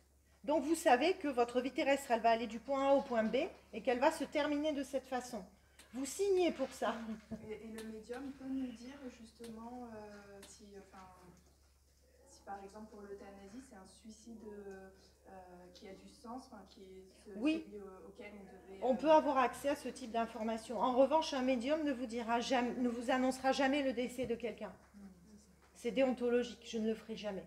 Speaker 1: Donc vous savez que votre vie terrestre, elle va aller du point A au point B et qu'elle va se terminer de cette façon. Vous signez pour ça.
Speaker 3: Et le médium peut nous dire justement si par exemple pour l'euthanasie, c'est un suicide qui a du sens,
Speaker 1: oui.
Speaker 3: Celui auquel on devait...
Speaker 1: On peut avoir accès à ce type d'informations. En revanche, un médium ne vous annoncera jamais le décès de quelqu'un. C'est déontologique, je ne le ferai jamais.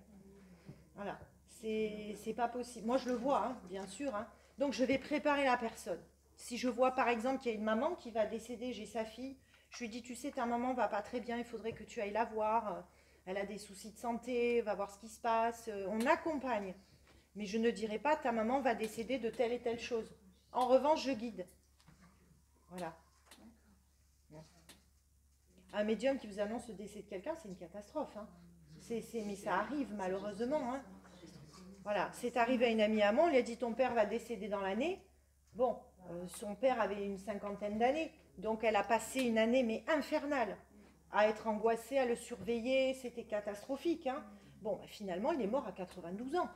Speaker 1: Voilà, c'est pas possible. Moi, je le vois, hein, bien sûr. Hein. Donc, je vais préparer la personne. Si je vois, par exemple, qu'il y a une maman qui va décéder, j'ai sa fille, je lui dis, tu sais, ta maman va pas très bien, il faudrait que tu ailles la voir. Elle a des soucis de santé, va voir ce qui se passe. On accompagne. Mais je ne dirai pas, ta maman va décéder de telle et telle chose. En revanche, je guide. Voilà. Un médium qui vous annonce le décès de quelqu'un, c'est une catastrophe. Hein. Mais ça arrive, malheureusement. Hein. Voilà. C'est arrivé à une amie à moi, on lui a dit, ton père va décéder dans l'année. Bon, son père avait une 50aine d'années. Donc, elle a passé une année, mais infernale, à être angoissée, à le surveiller. C'était catastrophique. Hein. Bon, finalement, il est mort à 92 ans.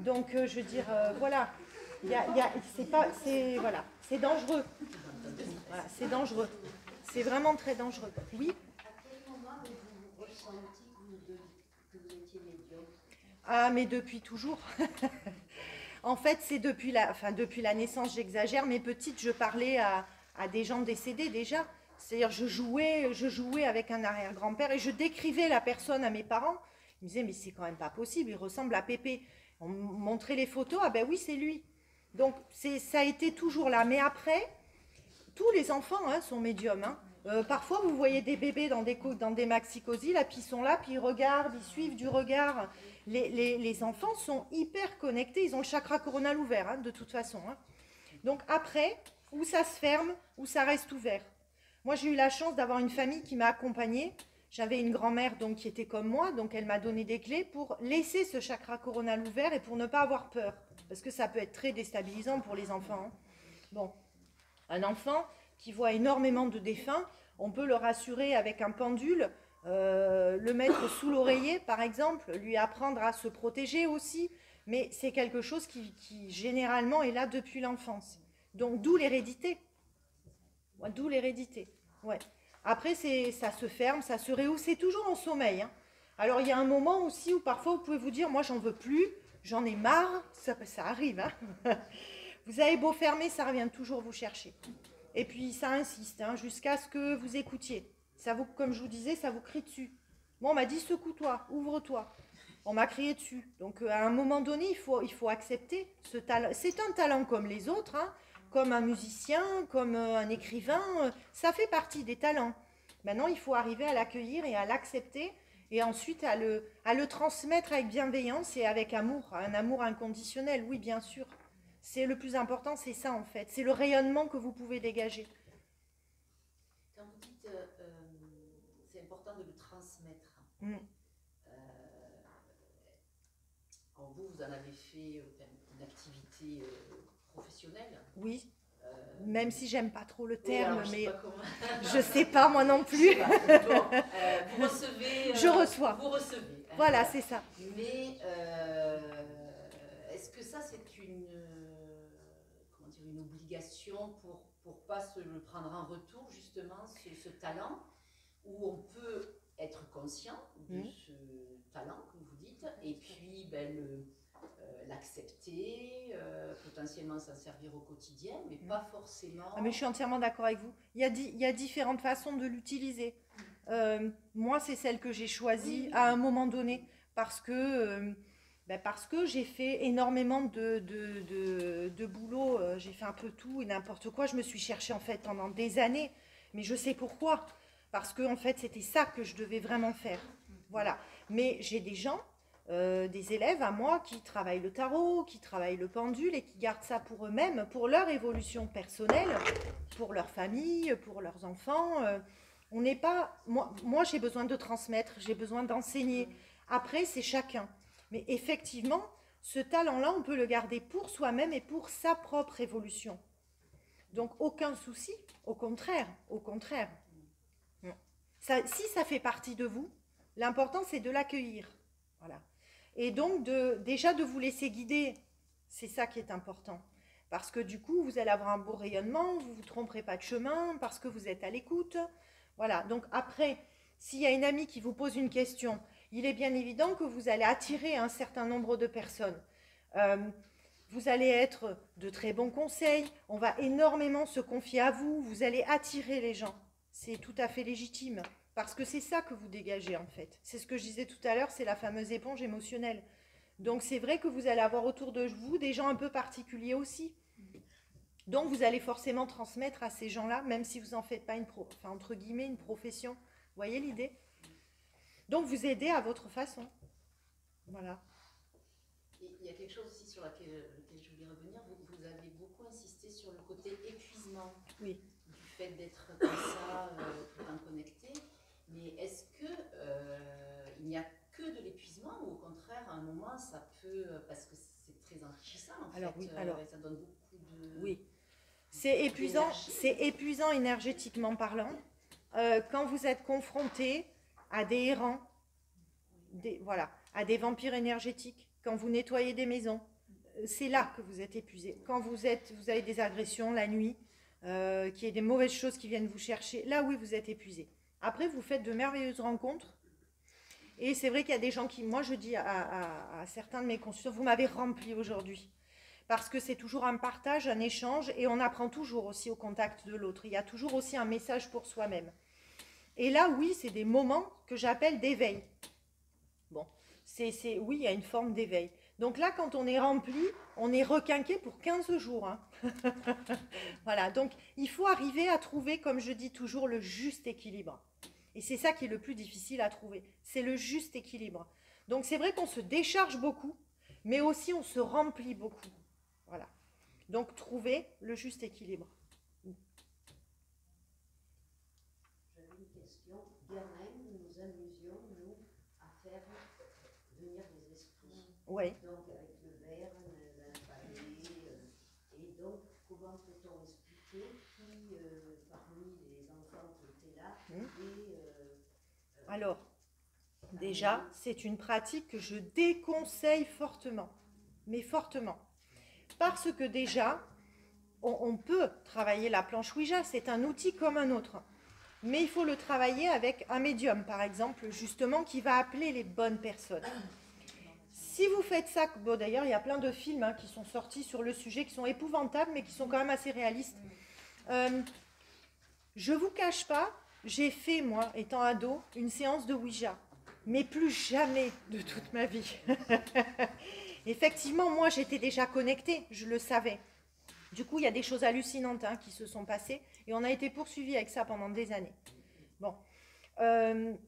Speaker 1: Donc, je veux dire, voilà, c'est dangereux. Voilà, c'est dangereux. C'est vraiment très dangereux. Oui.
Speaker 2: À quel moment avez-vous ressenti que vous étiez médium?
Speaker 1: Ah, mais depuis toujours. En fait, c'est depuis la naissance, j'exagère, mais petite, je parlais à des gens décédés déjà, C'est-à-dire, je jouais avec un arrière-grand-père et je décrivais la personne à mes parents. Ils me disaient, mais c'est quand même pas possible, il ressemble à Pépé. On me montrait les photos, ah ben oui, c'est lui. Donc, ça a été toujours là. Mais après, tous les enfants sont médiums. Parfois, vous voyez des bébés dans des maxi-cosy, là, puis ils sont là, puis ils regardent, ils suivent du regard. Les enfants sont hyper connectés, ils ont le chakra coronal ouvert, de toute façon. Donc après, ou ça se ferme, ou ça reste ouvert. Moi, j'ai eu la chance d'avoir une famille qui m'a accompagnée. J'avais une grand-mère donc qui était comme moi, donc elle m'a donné des clés pour laisser ce chakra coronal ouvert et pour ne pas avoir peur. Parce que ça peut être très déstabilisant pour les enfants. Bon, un enfant qui voit énormément de défunts, on peut le rassurer avec un pendule, le mettre sous l'oreiller par exemple, lui apprendre à se protéger aussi, mais c'est quelque chose qui généralement est là depuis l'enfance. Donc d'où l'hérédité. Ouais, d'où l'hérédité. Ouais. Après, ça se ferme, ça se réouvre, c'est toujours en sommeil. Alors il y a un moment aussi où parfois vous pouvez vous dire, moi j'en veux plus, j'en ai marre, ça arrive. Vous avez beau fermer, ça revient toujours vous chercher. Et puis ça insiste, jusqu'à ce que vous écoutiez. Ça vous, comme je vous disais, ça vous crie dessus. Moi, on m'a dit secoue-toi, ouvre-toi. On m'a crié dessus. Donc à un moment donné, il faut accepter ce talent. C'est un talent comme les autres, comme un musicien, comme un écrivain. Ça fait partie des talents. Maintenant, il faut arriver à l'accueillir et à l'accepter. Et ensuite à le transmettre avec bienveillance et avec amour, un amour inconditionnel, oui, bien sûr. C'est le plus important, c'est ça en fait. C'est le rayonnement que vous pouvez dégager.
Speaker 2: Quand vous dites c'est important de le transmettre, alors vous en avez fait une activité professionnelle.
Speaker 1: Oui, même si j'aime pas trop le terme,
Speaker 2: oui, alors,
Speaker 1: mais je sais pas moi non plus.
Speaker 2: Vous recevez.
Speaker 1: Je reçois.
Speaker 2: Vous recevez.
Speaker 1: Voilà, c'est ça.
Speaker 2: Mais est-ce que ça c'est une obligation pour pas se le prendre en retour justement ce talent, où on peut être conscient de ce talent comme vous dites et puis l'accepter, potentiellement s'en servir au quotidien, mais pas forcément.
Speaker 1: Ah, mais je suis entièrement d'accord avec vous. Il y a différentes façons de l'utiliser. Moi, c'est celle que j'ai choisie à un moment donné parce que j'ai fait énormément de boulot. J'ai fait un peu tout et n'importe quoi. Je me suis cherchée en fait pendant des années, mais je sais pourquoi. Parce que en fait, c'était ça que je devais vraiment faire. Voilà. Mais j'ai des gens, des élèves à moi qui travaillent le tarot, qui travaillent le pendule et qui gardent ça pour eux-mêmes, pour leur évolution personnelle, pour leur famille, pour leurs enfants. On n'est pas. Moi, j'ai besoin de transmettre, j'ai besoin d'enseigner. Après, c'est chacun. Mais effectivement, ce talent-là, on peut le garder pour soi-même et pour sa propre évolution. Donc, aucun souci, au contraire, au contraire. Si ça fait partie de vous, l'important, c'est de l'accueillir. Voilà. Et donc, déjà de vous laisser guider, c'est ça qui est important. Parce que du coup, vous allez avoir un beau rayonnement, vous ne vous tromperez pas de chemin, parce que vous êtes à l'écoute. Voilà. Donc après, s'il y a une amie qui vous pose une question, il est bien évident que vous allez attirer un certain nombre de personnes. Vous allez être de très bons conseils, on va énormément se confier à vous, vous allez attirer les gens. C'est tout à fait légitime, parce que c'est ça que vous dégagez en fait. C'est ce que je disais tout à l'heure, c'est la fameuse éponge émotionnelle. Donc c'est vrai que vous allez avoir autour de vous des gens un peu particuliers aussi. Donc vous allez forcément transmettre à ces gens-là, même si vous n'en faites pas entre guillemets une profession. Vous voyez l'idée ? Donc vous aidez à votre façon. Voilà.
Speaker 2: Et il y a quelque chose aussi sur lequel je voulais revenir. Vous avez beaucoup insisté sur le côté épuisement.
Speaker 1: Oui.
Speaker 2: Du fait d'être comme ça, tout le temps connecté. Mais est-ce que il n'y a que de l'épuisement ou au contraire, à un moment, ça peut, parce que c'est très enrichissant en fait,
Speaker 1: oui,
Speaker 2: ça donne beaucoup de...
Speaker 1: Oui. C'est épuisant énergétiquement parlant. Quand vous êtes confronté à des errants, à des vampires énergétiques, quand vous nettoyez des maisons, c'est là que vous êtes épuisé. Quand vous avez des agressions la nuit, qu'il y ait des mauvaises choses qui viennent vous chercher, là oui, vous êtes épuisé. Après, vous faites de merveilleuses rencontres. Et c'est vrai qu'il y a des gens qui, moi je dis à certains de mes consultants, vous m'avez rempli aujourd'hui. parce que c'est toujours un partage, un échange, et on apprend toujours aussi au contact de l'autre. Il y a toujours aussi un message pour soi-même. Et là, oui, c'est des moments que j'appelle d'éveil. Bon, oui, il y a une forme d'éveil. Donc là, quand on est rempli, on est requinqué pour 15 jours. Hein. Voilà, donc il faut arriver à trouver, comme je dis toujours, le juste équilibre. Et c'est ça qui est le plus difficile à trouver, c'est le juste équilibre. Donc c'est vrai qu'on se décharge beaucoup, mais aussi on se remplit beaucoup. Voilà. Donc trouver le juste équilibre.
Speaker 5: J'avais une question. Gamin, nous nous amusions, nous, à faire venir des esprits.
Speaker 1: Oui.
Speaker 5: Donc avec le verre, l'alphabet. Et donc, comment peut-on expliquer qui, parmi les enfants qui étaient là,
Speaker 1: Alors, déjà, c'est une pratique que je déconseille fortement, mais fortement. Parce que déjà, on peut travailler la planche Ouija, c'est un outil comme un autre. Mais il faut le travailler avec un médium, par exemple, justement, qui va appeler les bonnes personnes. Si vous faites ça, bon, d'ailleurs, il y a plein de films hein, qui sont sortis sur le sujet, qui sont épouvantables, mais qui sont quand même assez réalistes. Je ne vous cache pas, j'ai fait, moi, étant ado, une séance de Ouija. Mais plus jamais de toute ma vie. Effectivement, moi, j'étais déjà connectée, je le savais. Du coup, il y a des choses hallucinantes hein, qui se sont passées et on a été poursuivis avec ça pendant des années. Bon,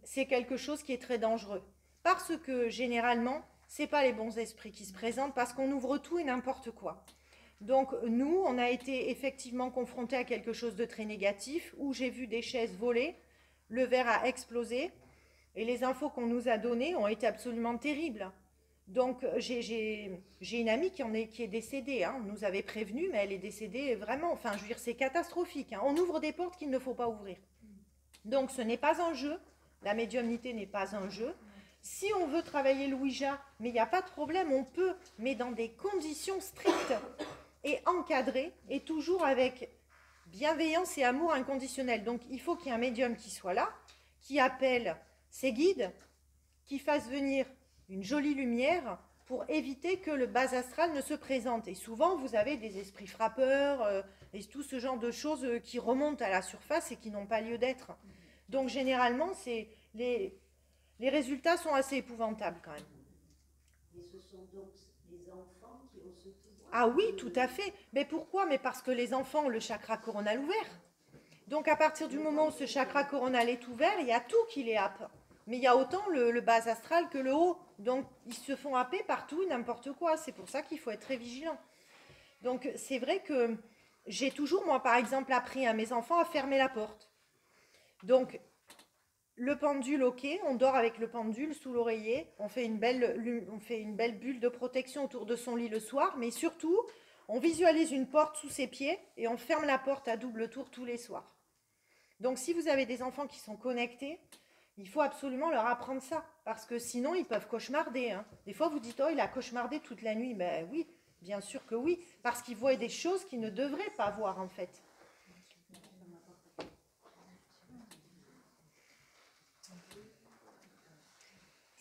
Speaker 1: c'est quelque chose qui est très dangereux parce que généralement, ce n'est pas les bons esprits qui se présentent parce qu'on ouvre tout et n'importe quoi. Donc nous, on a été effectivement confrontés à quelque chose de très négatif où j'ai vu des chaises voler, le verre a explosé et les infos qu'on nous a données ont été absolument terribles. Donc, j'ai une amie qui est décédée. Hein. On nous avait prévenu, mais elle est décédée vraiment. Enfin, je veux dire, c'est catastrophique. Hein. On ouvre des portes qu'il ne faut pas ouvrir. Donc, ce n'est pas un jeu. La médiumnité n'est pas un jeu. Si on veut travailler le Ouija, mais il n'y a pas de problème, on peut, mais dans des conditions strictes et encadrées, et toujours avec bienveillance et amour inconditionnel. Donc, il faut qu'il y ait un médium qui soit là, qui appelle ses guides, qui fasse venir une jolie lumière pour éviter que le bas astral ne se présente. Et souvent, vous avez des esprits frappeurs et tout ce genre de choses qui remontent à la surface et qui n'ont pas lieu d'être. Donc, généralement, les résultats sont assez épouvantables quand même.
Speaker 5: Et ce sont donc les enfants qui ont ce pouvoir?
Speaker 1: Ah oui, tout à fait. Mais pourquoi? Mais parce que les enfants ont le chakra coronal ouvert. Donc, à partir du moment où ce chakra coronal est ouvert, il y a tout qui les happe. Mais il y a autant le bas astral que le haut. Donc, ils se font happer partout, n'importe quoi. C'est pour ça qu'il faut être très vigilant. Donc, c'est vrai que j'ai toujours, moi, par exemple, appris à mes enfants à fermer la porte. Donc, le pendule, ok, on dort avec le pendule sous l'oreiller. On fait une belle bulle de protection autour de son lit le soir. Mais surtout, on visualise une porte sous ses pieds et on ferme la porte à double tour tous les soirs. Donc, si vous avez des enfants qui sont connectés, il faut absolument leur apprendre ça, parce que sinon, ils peuvent cauchemarder. Hein. Des fois, vous dites, oh, il a cauchemardé toute la nuit. Ben oui, bien sûr que oui, parce qu'ils voient des choses qu'ils ne devraient pas voir, en fait.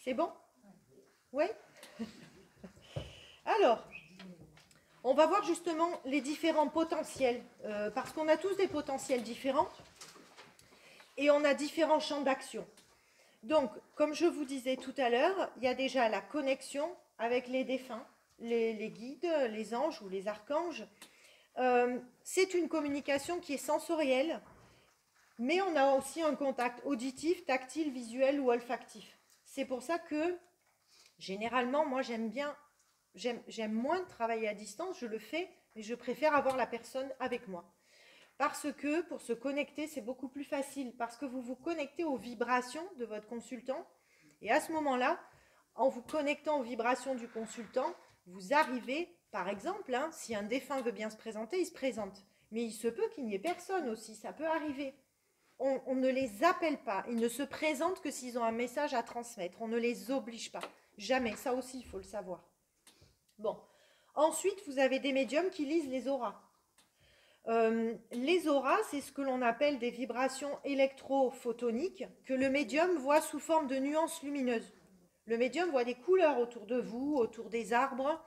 Speaker 1: C'est bon? Oui? Alors, on va voir justement les différents potentiels, parce qu'on a tous des potentiels différents, et on a différents champs d'action. Donc, comme je vous disais tout à l'heure, il y a déjà la connexion avec les défunts, les guides, les anges ou les archanges. C'est une communication qui est sensorielle, mais on a aussi un contact auditif, tactile, visuel ou olfactif. C'est pour ça que, généralement, moi j'aime moins travailler à distance, je le fais, mais je préfère avoir la personne avec moi. Parce que pour se connecter, c'est beaucoup plus facile, parce que vous vous connectez aux vibrations de votre consultant, et à ce moment-là, en vous connectant aux vibrations du consultant, vous arrivez, par exemple, hein, si un défunt veut bien se présenter, il se présente. Mais il se peut qu'il n'y ait personne aussi, ça peut arriver. On ne les appelle pas, ils ne se présentent que s'ils ont un message à transmettre, on ne les oblige pas, jamais, ça aussi il faut le savoir. Bon, ensuite vous avez des médiums qui lisent les auras. Les auras, c'est ce que l'on appelle des vibrations électrophotoniques que le médium voit sous forme de nuances lumineuses. Le médium voit des couleurs autour de vous, autour des arbres.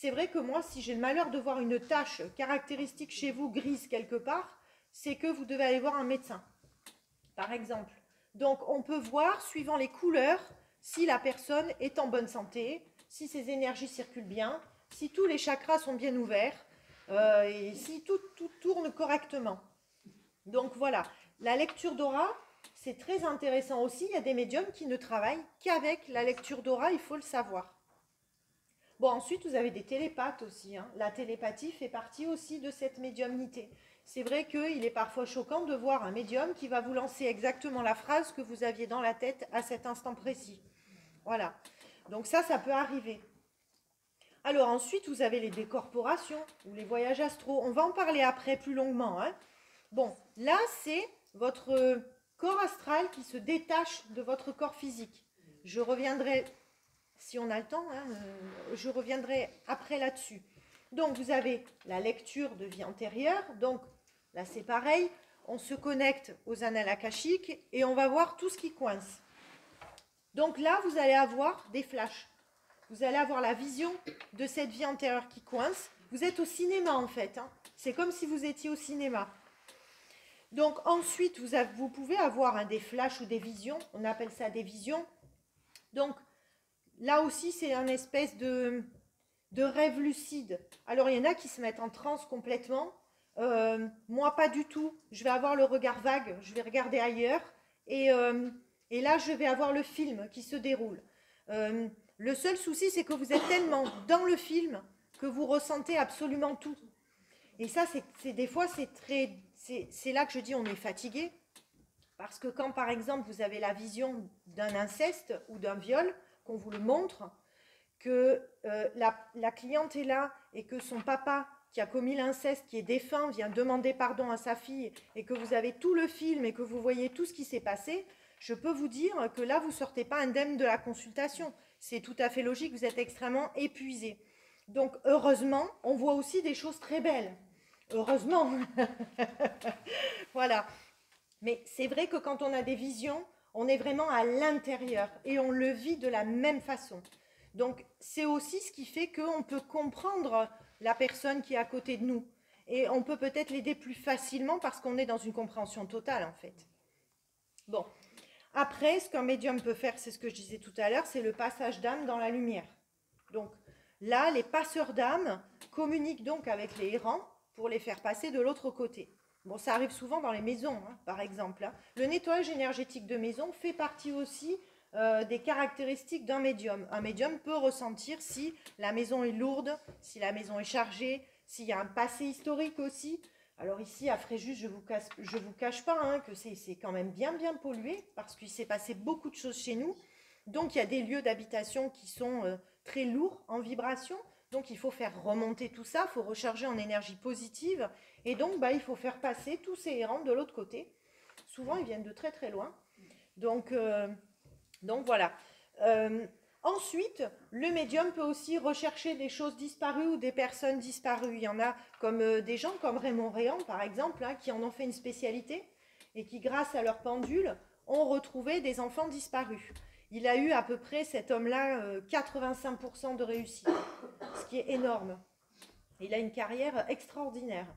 Speaker 1: c'est vrai que moi, si j'ai le malheur de voir une tache caractéristique chez vous, grise quelque part, c'est que vous devez aller voir un médecin, par exemple. Donc, on peut voir, suivant les couleurs, si la personne est en bonne santé, si ses énergies circulent bien, si tous les chakras sont bien ouverts, et si tout tourne correctement. Donc, voilà. La lecture d'aura, c'est très intéressant aussi. Il y a des médiums qui ne travaillent qu'avec la lecture d'aura, il faut le savoir. Bon, ensuite, vous avez des télépathes aussi. Hein. La télépathie fait partie aussi de cette médiumnité. C'est vrai qu'il est parfois choquant de voir un médium qui va vous lancer exactement la phrase que vous aviez dans la tête à cet instant précis. Voilà. Donc ça peut arriver. Alors ensuite, vous avez les décorporations ou les voyages astraux. On va en parler après plus longuement. Hein. Bon, là, c'est votre corps astral qui se détache de votre corps physique. Je reviendrai... Si on a le temps, hein, je reviendrai après là-dessus. Donc, vous avez la lecture de vie antérieure. Donc, là, c'est pareil. On se connecte aux annales akashiques et on va voir tout ce qui coince. Donc là, vous allez avoir des flashs. Vous allez avoir la vision de cette vie antérieure qui coince. Vous êtes au cinéma, en fait. Hein. C'est comme si vous étiez au cinéma. Donc, ensuite, vous pouvez avoir des flashs ou des visions. On appelle ça des visions. Donc, là aussi, c'est un espèce de rêve lucide. Alors, il y en a qui se mettent en transe complètement. Moi, pas du tout. Je vais avoir le regard vague. Je vais regarder ailleurs. Et là, je vais avoir le film qui se déroule. Le seul souci, c'est que vous êtes tellement dans le film que vous ressentez absolument tout. Et ça, des fois, c'est là que je dis on est fatigué. Parce que quand, par exemple, vous avez la vision d'un inceste ou d'un viol, qu'on vous le montre, que la cliente est là et que son papa qui a commis l'inceste, qui est défunt, vient demander pardon à sa fille et que vous avez tout le film et que vous voyez tout ce qui s'est passé, je peux vous dire que là, vous ne sortez pas indemne de la consultation. C'est tout à fait logique, vous êtes extrêmement épuisé. Donc, heureusement, on voit aussi des choses très belles. Heureusement. Voilà. Mais c'est vrai que quand on a des visions, on est vraiment à l'intérieur et on le vit de la même façon. Donc, c'est aussi ce qui fait qu'on peut comprendre la personne qui est à côté de nous. Et on peut peut-être l'aider plus facilement parce qu'on est dans une compréhension totale, en fait. Bon. Après, ce qu'un médium peut faire, c'est ce que je disais tout à l'heure, c'est le passage d'âme dans la lumière. Donc, là, les passeurs d'âme communiquent donc avec les errants pour les faire passer de l'autre côté. Bon, ça arrive souvent dans les maisons, hein, par exemple. Hein. Le nettoyage énergétique de maison fait partie aussi des caractéristiques d'un médium. Un médium peut ressentir si la maison est lourde, si la maison est chargée, s'il y a un passé historique aussi. Alors ici, à Fréjus, je vous cache pas hein, que c'est quand même bien pollué parce qu'il s'est passé beaucoup de choses chez nous. Donc, il y a des lieux d'habitation qui sont très lourds en vibration. Donc, il faut faire remonter tout ça, il faut recharger en énergie positive. Et donc, il faut faire passer tous ces errants de l'autre côté. Souvent, ils viennent de très très loin. Donc voilà. Ensuite, le médium peut aussi rechercher des choses disparues ou des personnes disparues. Il y en a comme des gens comme Raymond Réan, par exemple, hein, qui en ont fait une spécialité et qui, grâce à leur pendule, ont retrouvé des enfants disparus. Il a eu à peu près, cet homme-là, 85% de réussite, ce qui est énorme. Il a une carrière extraordinaire.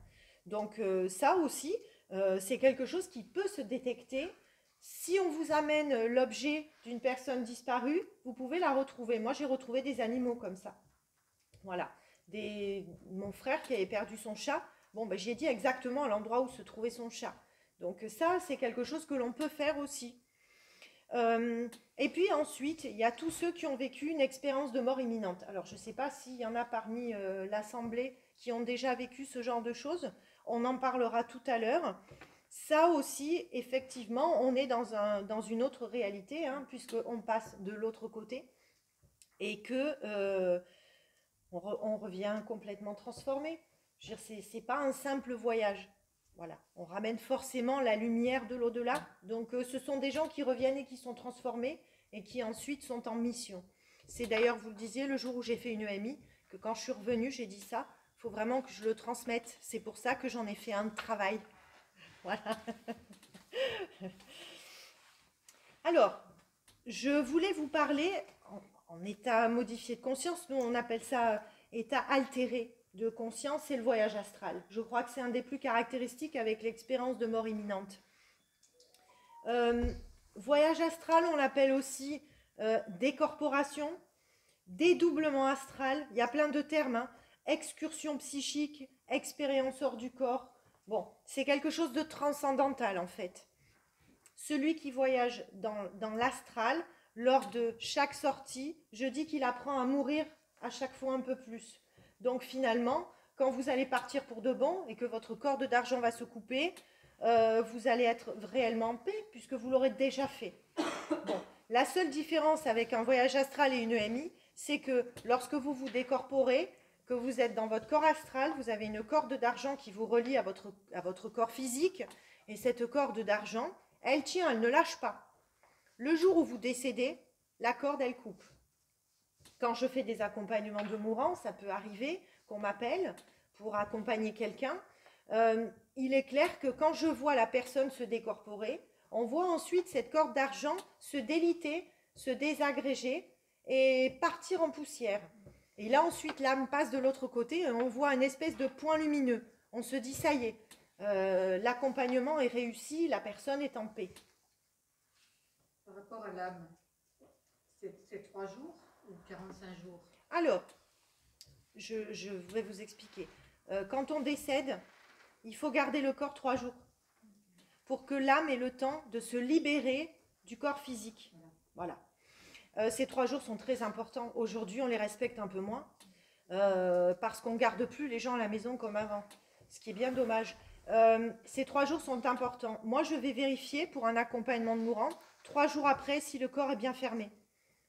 Speaker 1: Donc ça aussi, c'est quelque chose qui peut se détecter. Si on vous amène l'objet d'une personne disparue, vous pouvez la retrouver. Moi, j'ai retrouvé des animaux comme ça. Voilà. Mon frère qui avait perdu son chat, j'ai dit exactement à l'endroit où se trouvait son chat. Donc ça, c'est quelque chose que l'on peut faire aussi. Et puis ensuite, il y a tous ceux qui ont vécu une expérience de mort imminente. Alors, je ne sais pas s'il y en a parmi l'Assemblée qui ont déjà vécu ce genre de choses. On en parlera tout à l'heure. Ça aussi, effectivement, on est dans une autre réalité, hein, puisqu'on passe de l'autre côté et que on revient complètement transformé. Je veux dire, c'est pas un simple voyage. Voilà, on ramène forcément la lumière de l'au-delà. Donc, ce sont des gens qui reviennent et qui sont transformés et qui ensuite sont en mission. C'est d'ailleurs, vous le disiez, le jour où j'ai fait une EMI, que quand je suis revenue, j'ai dit ça. Il faut vraiment que je le transmette. C'est pour ça que j'en ai fait un travail. Voilà. Alors, je voulais vous parler en état modifié de conscience. Nous, on appelle ça état altéré de conscience, c'est le voyage astral. Je crois que c'est un des plus caractéristiques avec l'expérience de mort imminente. Voyage astral, on l'appelle aussi décorporation, dédoublement astral, il y a plein de termes, hein. Excursion psychique, expérience hors du corps. Bon, c'est quelque chose de transcendantal en fait. Celui qui voyage dans l'astral, lors de chaque sortie, je dis qu'il apprend à mourir à chaque fois un peu plus. Donc finalement, quand vous allez partir pour de bon et que votre corde d'argent va se couper, vous allez être réellement en paix puisque vous l'aurez déjà fait. Bon, la seule différence avec un voyage astral et une EMI, c'est que lorsque vous vous décorporez, que vous êtes dans votre corps astral, vous avez une corde d'argent qui vous relie à votre corps physique, et cette corde d'argent, elle tient, elle ne lâche pas. Le jour où vous décédez, la corde, elle coupe. Quand je fais des accompagnements de mourants, ça peut arriver qu'on m'appelle pour accompagner quelqu'un. Il est clair que quand je vois la personne se décorporer, on voit ensuite cette corde d'argent se déliter, se désagréger et partir en poussière. Et là, ensuite, l'âme passe de l'autre côté et on voit une espèce de point lumineux. On se dit, ça y est, l'accompagnement est réussi, la personne est en paix.
Speaker 6: Par rapport à l'âme, c'est 3 jours ou 45 jours?
Speaker 1: Alors, je vais vous expliquer. Quand on décède, il faut garder le corps 3 jours pour que l'âme ait le temps de se libérer du corps physique. Voilà. Ces 3 jours sont très importants. Aujourd'hui, on les respecte un peu moins parce qu'on ne garde plus les gens à la maison comme avant, ce qui est bien dommage. Ces 3 jours sont importants. Moi, je vais vérifier pour un accompagnement de mourant 3 jours après si le corps est bien fermé.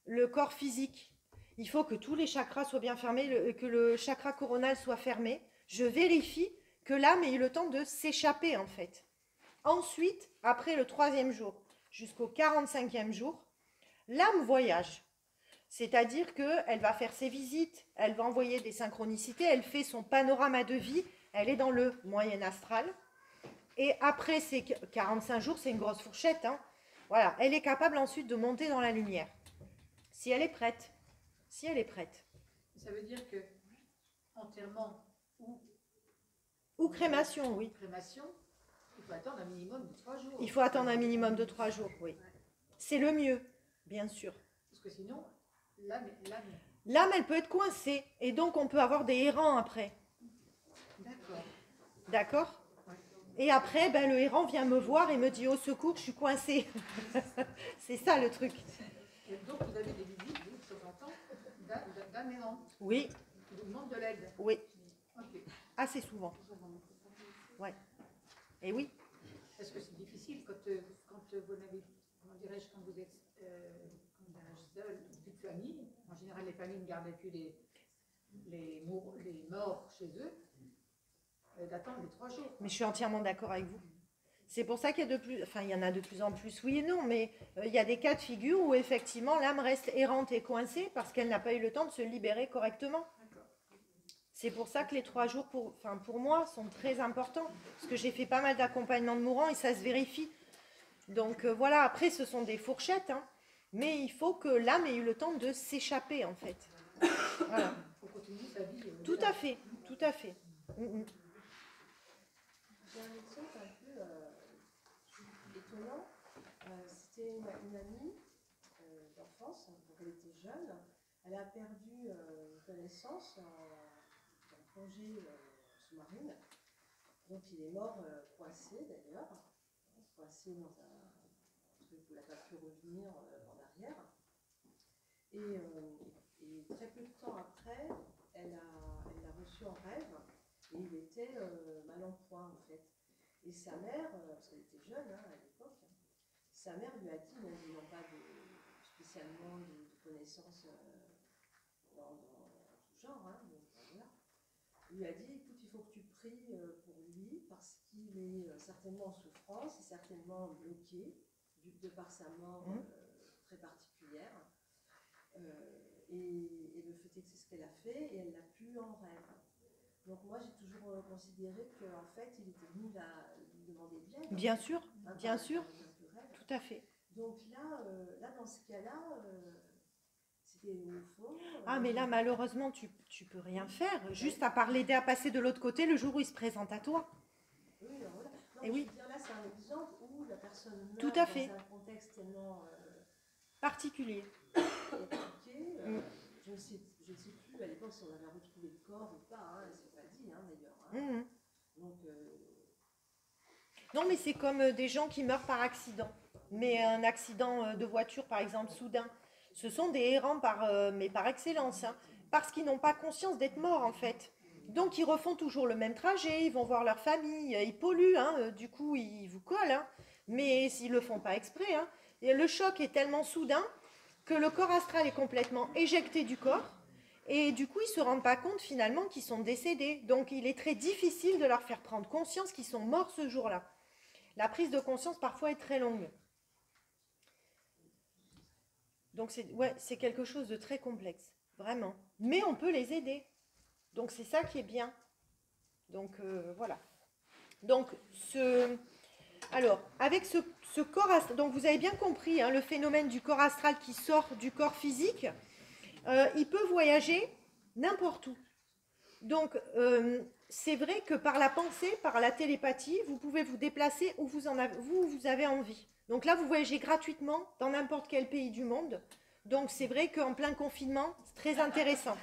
Speaker 1: Le corps physique, il faut que tous les chakras soient bien fermés, que le chakra coronal soit fermé. Je vérifie que l'âme ait eu le temps de s'échapper en fait. Ensuite, après le 3e jour jusqu'au 45e jour, l'âme voyage. C'est-à-dire qu'elle va faire ses visites, elle va envoyer des synchronicités, elle fait son panorama de vie, elle est dans le moyen astral. Et après ces 45 jours, c'est une grosse fourchette, hein, voilà, elle est capable ensuite de monter dans la lumière. Si elle est prête. Si elle est prête.
Speaker 6: Ça veut dire que enterrement
Speaker 1: ou crémation, oui.
Speaker 6: Crémation, il faut attendre un minimum de 3 jours.
Speaker 1: Il faut attendre un minimum de 3 jours, oui. C'est le mieux, bien sûr.
Speaker 6: Parce que sinon, l'âme...
Speaker 1: L'âme, elle peut être coincée. Et donc, on peut avoir des errants après.
Speaker 6: D'accord.
Speaker 1: D'accord ? Et après, ben, le errant vient me voir et me dit « Au secours, je suis coincée ». C'est ça le truc.
Speaker 6: Et donc, vous avez des visites, vous, de temps en temps, d'un errant.
Speaker 1: Oui.
Speaker 6: Qui vous demande de l'aide.
Speaker 1: Oui.
Speaker 6: Okay.
Speaker 1: Assez souvent. Ouais. Et oui.
Speaker 6: Est-ce que c'est difficile quand vous n'avez, comment dirais-je, quand vous êtes seul, plus de famille? En général, les familles ne gardent plus les morts chez eux. D'attendre les 3 jours.
Speaker 1: Mais je suis entièrement d'accord avec vous. C'est pour ça qu'il y a il y en a de plus en plus, oui et non, mais il y a des cas de figure où effectivement l'âme reste errante et coincée parce qu'elle n'a pas eu le temps de se libérer correctement. C'est pour ça que les 3 jours, pour moi, sont très importants. Parce que j'ai fait pas mal d'accompagnements de mourants et ça se vérifie. Donc voilà, après ce sont des fourchettes, hein, mais il faut que l'âme ait eu le temps de s'échapper en fait. Voilà.
Speaker 6: Il faut continuer sa vie.
Speaker 1: Tout à fait, tout à fait.
Speaker 7: J'ai un exemple un peu étonnant. C'était une amie d'enfance, donc elle était jeune. Elle a perdu une connaissance en plongée sous-marine. Donc il est mort coincé d'ailleurs, coincé dans un truc où il n'a pas pu revenir en arrière. Et très peu de temps après, elle l'a reçu en rêve. Et il était mal en point en fait. Et sa mère, parce qu'elle était jeune hein, à l'époque, sa mère lui a dit, n'ayant pas spécialement de connaissances dans tout genre, hein, lui a dit, écoute, il faut que tu pries pour lui parce qu'il est certainement en souffrance et certainement bloqué de par sa mort très particulière. Et le fait est que c'est ce qu'elle a fait et elle l'a pu en rêve. Donc moi j'ai toujours considéré qu'en fait il était venu lui demander de l'aide.
Speaker 1: Bien sûr, bien sûr, tout à fait.
Speaker 7: Donc là dans ce cas-là, qui est au fond.
Speaker 1: Ah, mais là, malheureusement, tu peux rien faire, juste à part l'aider à passer de l'autre côté le jour où il se présente à toi.
Speaker 7: Oui, alors voilà. Non,
Speaker 1: Et
Speaker 7: je
Speaker 1: oui.
Speaker 7: veux dire, là, c'est un exemple où la personne meurt
Speaker 1: Tout à fait.
Speaker 7: dans un contexte tellement
Speaker 1: Particulier.
Speaker 7: compliqué. Je ne sais plus à l'époque si on avait retrouvé le corps ou pas, hein, c'est pas dit d'ailleurs. Hein. Donc,
Speaker 1: non, mais c'est comme des gens qui meurent par accident. Mais un accident de voiture, par exemple, soudain. Ce sont des errants mais par excellence, hein, parce qu'ils n'ont pas conscience d'être morts, en fait. Donc, ils refont toujours le même trajet, ils vont voir leur famille, ils polluent, hein, du coup, ils vous collent, hein, mais ils ne le font pas exprès. Hein. Et le choc est tellement soudain que le corps astral est complètement éjecté du corps, et du coup, ils ne se rendent pas compte, finalement, qu'ils sont décédés. Donc, il est très difficile de leur faire prendre conscience qu'ils sont morts ce jour-là. La prise de conscience, parfois, est très longue. Donc, c'est quelque chose de très complexe, vraiment. Mais on peut les aider. Donc, c'est ça qui est bien. Donc, voilà. Donc, alors, avec ce corps astral, donc vous avez bien compris, hein, le phénomène du corps astral qui sort du corps physique, il peut voyager n'importe où. Donc, c'est vrai que par la pensée, par la télépathie, vous pouvez vous déplacer où vous avez envie. Donc là, vous voyagez gratuitement dans n'importe quel pays du monde. Donc, c'est vrai qu'en plein confinement, c'est très intéressant.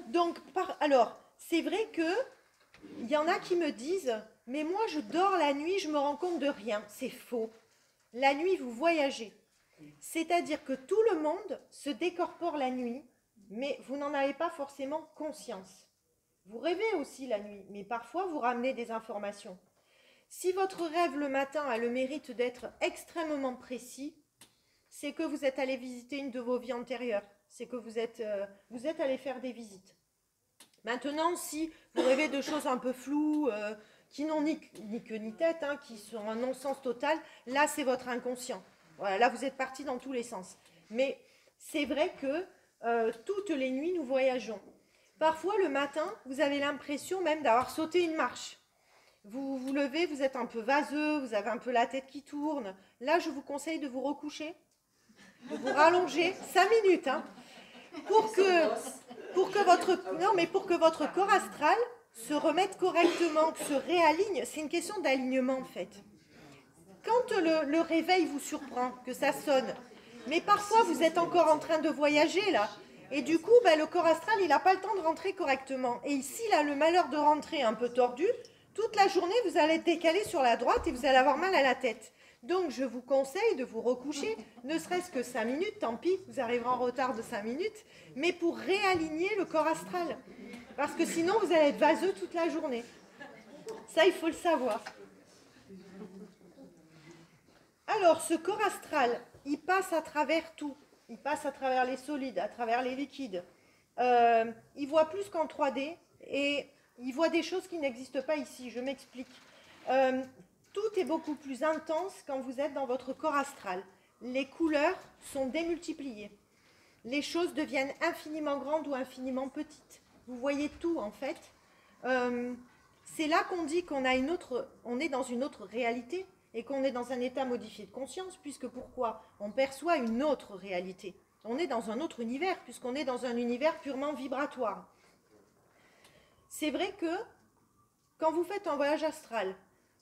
Speaker 1: Donc, alors, c'est vrai qu'il y en a qui me disent « Mais moi, je dors la nuit, je me rends compte de rien. » C'est faux. La nuit, vous voyagez. C'est-à-dire que tout le monde se décorpore la nuit, mais vous n'en avez pas forcément conscience. Vous rêvez aussi la nuit, mais parfois vous ramenez des informations. Si votre rêve le matin a le mérite d'être extrêmement précis, c'est que vous êtes allé visiter une de vos vies antérieures. C'est que vous êtes allé faire des visites. Maintenant, si vous rêvez de choses un peu floues, qui n'ont ni queue ni tête, hein, qui sont un non-sens total, là, c'est votre inconscient. Voilà, là, vous êtes parti dans tous les sens. Mais c'est vrai que toutes les nuits, nous voyageons. Parfois, le matin, vous avez l'impression même d'avoir sauté une marche. Vous vous levez, vous êtes un peu vaseux, vous avez un peu la tête qui tourne. Là, je vous conseille de vous recoucher, de vous rallonger 5 minutes, hein, pour que votre corps astral se remette correctement, se réaligne. C'est une question d'alignement, en fait. Quand le réveil vous surprend, que ça sonne, mais parfois, vous êtes encore en train de voyager, là, et du coup, le corps astral, il n'a pas le temps de rentrer correctement. Et ici, il a le malheur de rentrer un peu tordu. Toute la journée, vous allez être décalé sur la droite et vous allez avoir mal à la tête. Donc, je vous conseille de vous recoucher, ne serait-ce que 5 minutes, tant pis, vous arriverez en retard de 5 minutes, mais pour réaligner le corps astral. Parce que sinon, vous allez être vaseux toute la journée. Ça, il faut le savoir. Alors, ce corps astral, il passe à travers tout. Il passe à travers les solides, à travers les liquides. Il voit plus qu'en 3D et il voit des choses qui n'existent pas ici. Je m'explique. Tout est beaucoup plus intense quand vous êtes dans votre corps astral. Les couleurs sont démultipliées. Les choses deviennent infiniment grandes ou infiniment petites. Vous voyez tout, en fait. C'est là qu'on dit qu'on est dans une autre réalité et qu'on est dans un état modifié de conscience, puisque pourquoi? On perçoit une autre réalité. On est dans un autre univers, puisqu'on est dans un univers purement vibratoire. C'est vrai que quand vous faites un voyage astral,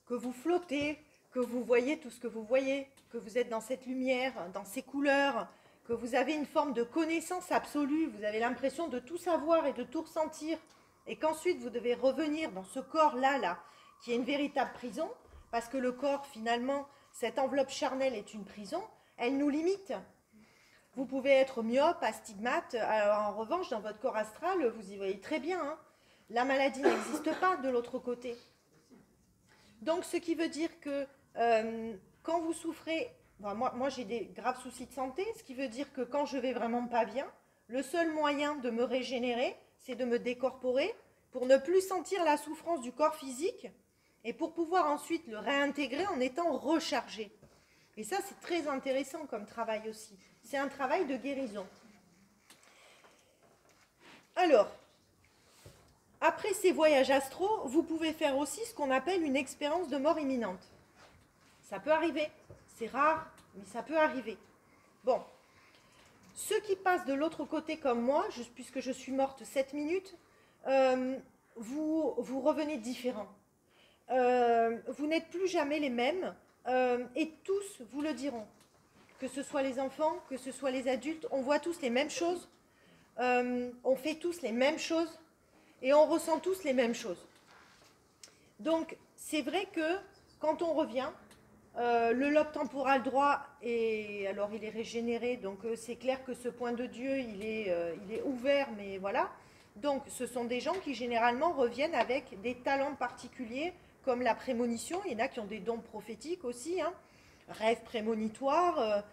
Speaker 1: que vous flottez, que vous voyez tout ce que vous voyez, que vous êtes dans cette lumière, dans ces couleurs, que vous avez une forme de connaissance absolue, vous avez l'impression de tout savoir et de tout ressentir, et qu'ensuite vous devez revenir dans ce corps-là, qui est une véritable prison, parce que le corps, finalement, cette enveloppe charnelle est une prison, elle nous limite. Vous pouvez être myope, astigmate, alors en revanche, dans votre corps astral, vous y voyez très bien, hein. La maladie n'existe pas de l'autre côté. Donc, ce qui veut dire que quand vous souffrez, moi j'ai des graves soucis de santé, ce qui veut dire que quand je vais vraiment pas bien, le seul moyen de me régénérer, c'est de me décorporer pour ne plus sentir la souffrance du corps physique et pour pouvoir ensuite le réintégrer en étant rechargé. Et ça, c'est très intéressant comme travail aussi. C'est un travail de guérison. Alors, après ces voyages astraux, vous pouvez faire aussi ce qu'on appelle une expérience de mort imminente. Ça peut arriver. C'est rare, mais ça peut arriver. Bon. ceux qui passent de l'autre côté comme moi, puisque je suis morte 7 minutes, vous revenez différents. Vous n'êtes plus jamais les mêmes, et tous vous le diront. Que ce soit les enfants, que ce soit les adultes, on voit tous les mêmes choses, on fait tous les mêmes choses, et on ressent tous les mêmes choses. Donc, c'est vrai que quand on revient, le lobe temporal droit, alors il est régénéré, donc c'est clair que ce point de Dieu, il est ouvert, mais voilà. Donc, ce sont des gens qui généralement reviennent avec des talents particuliers, comme la prémonition. Il y en a qui ont des dons prophétiques aussi, hein. Rêve prémonitoire.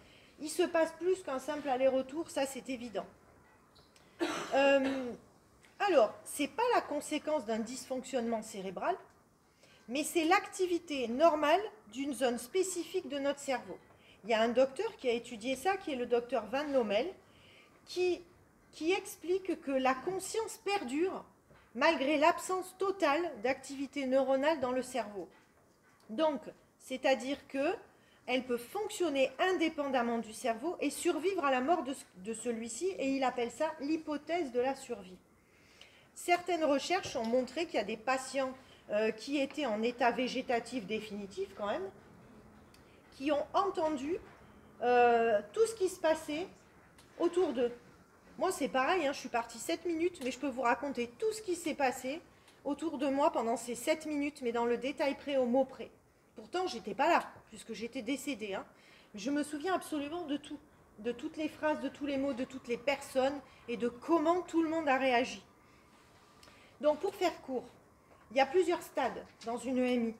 Speaker 1: Il se passe plus qu'un simple aller-retour, ça c'est évident. Alors, ce n'est pas la conséquence d'un dysfonctionnement cérébral, mais c'est l'activité normale d'une zone spécifique de notre cerveau. Il y a un docteur qui a étudié ça, qui est le docteur Van Lommel, qui explique que la conscience perdure malgré l'absence totale d'activité neuronale dans le cerveau. Donc, c'est-à-dire qu'elle peut fonctionner indépendamment du cerveau et survivre à la mort de celui-ci, et il appelle ça l'hypothèse de la survie. Certaines recherches ont montré qu'il y a des patients qui étaient en état végétatif définitif quand même, qui ont entendu tout ce qui se passait autour d'eux. Moi c'est pareil, hein, je suis partie 7 minutes, mais je peux vous raconter tout ce qui s'est passé autour de moi pendant ces 7 minutes, mais dans le détail près, au mot près. Pourtant j'étais pas là, puisque j'étais décédée, hein. Je me souviens absolument de tout, de toutes les phrases, de tous les mots, de toutes les personnes, et de comment tout le monde a réagi. Donc pour faire court, il y a plusieurs stades dans une EMI.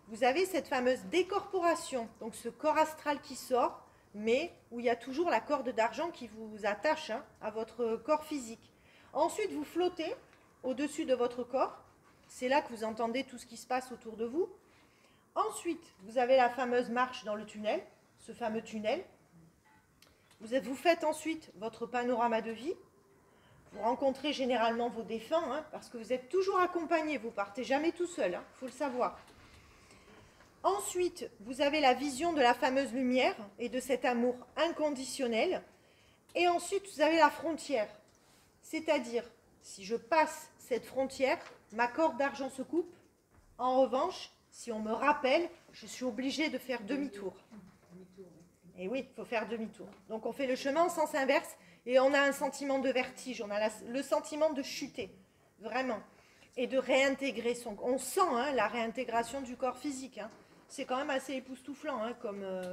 Speaker 1: Vous avez cette fameuse décorporation, donc ce corps astral qui sort, mais où il y a toujours la corde d'argent qui vous attache, hein, à votre corps physique. Ensuite, vous flottez au-dessus de votre corps. C'est là que vous entendez tout ce qui se passe autour de vous. Ensuite, vous avez la fameuse marche dans le tunnel, ce fameux tunnel. Vous faites ensuite votre panorama de vie. Vous rencontrez généralement vos défunts, hein, parce que vous êtes toujours accompagnés, vous ne partez jamais tout seul, hein, faut le savoir. Ensuite, vous avez la vision de la fameuse lumière et de cet amour inconditionnel. Et ensuite, vous avez la frontière. C'est-à-dire, si je passe cette frontière, ma corde d'argent se coupe. En revanche, si on me rappelle, je suis obligée de faire demi-tour. Et oui, il faut faire demi-tour. Donc on fait le chemin en sens inverse et on a un sentiment de vertige, on a le sentiment de chuter, vraiment. Et de réintégrer son... On sent, hein, la réintégration du corps physique, hein. C'est quand même assez époustouflant, hein,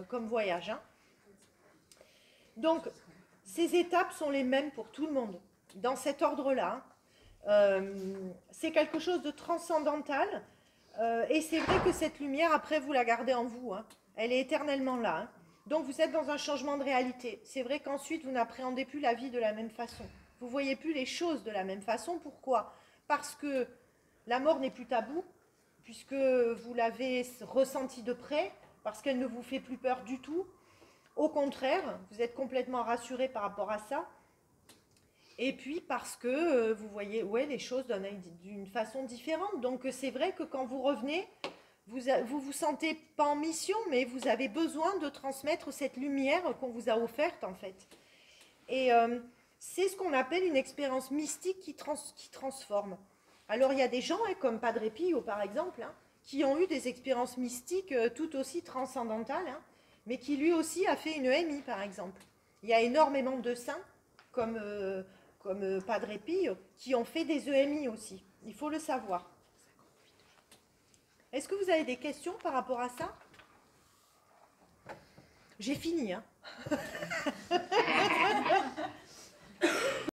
Speaker 1: comme voyage, hein. Donc, ces étapes sont les mêmes pour tout le monde, dans cet ordre-là. C'est quelque chose de transcendantal, et c'est vrai que cette lumière, après, vous la gardez en vous, hein. Elle est éternellement là, hein. Donc, vous êtes dans un changement de réalité. C'est vrai qu'ensuite, vous n'appréhendez plus la vie de la même façon. Vous ne voyez plus les choses de la même façon. Pourquoi ? Parce que la mort n'est plus tabou, puisque vous l'avez ressentie de près, parce qu'elle ne vous fait plus peur du tout. Au contraire, vous êtes complètement rassuré par rapport à ça. Et puis parce que vous voyez les choses d'une façon différente. Donc c'est vrai que quand vous revenez, vous sentez pas en mission, mais vous avez besoin de transmettre cette lumière qu'on vous a offerte en fait. Et c'est ce qu'on appelle une expérience mystique qui transforme. Alors, il y a des gens, hein, comme Padre Pio, par exemple, hein, qui ont eu des expériences mystiques tout aussi transcendantales, hein, mais qui lui aussi a fait une EMI, par exemple. Il y a énormément de saints, comme Padre Pio, qui ont fait des EMI aussi. Il faut le savoir. Est-ce que vous avez des questions par rapport à ça ? J'ai fini, hein.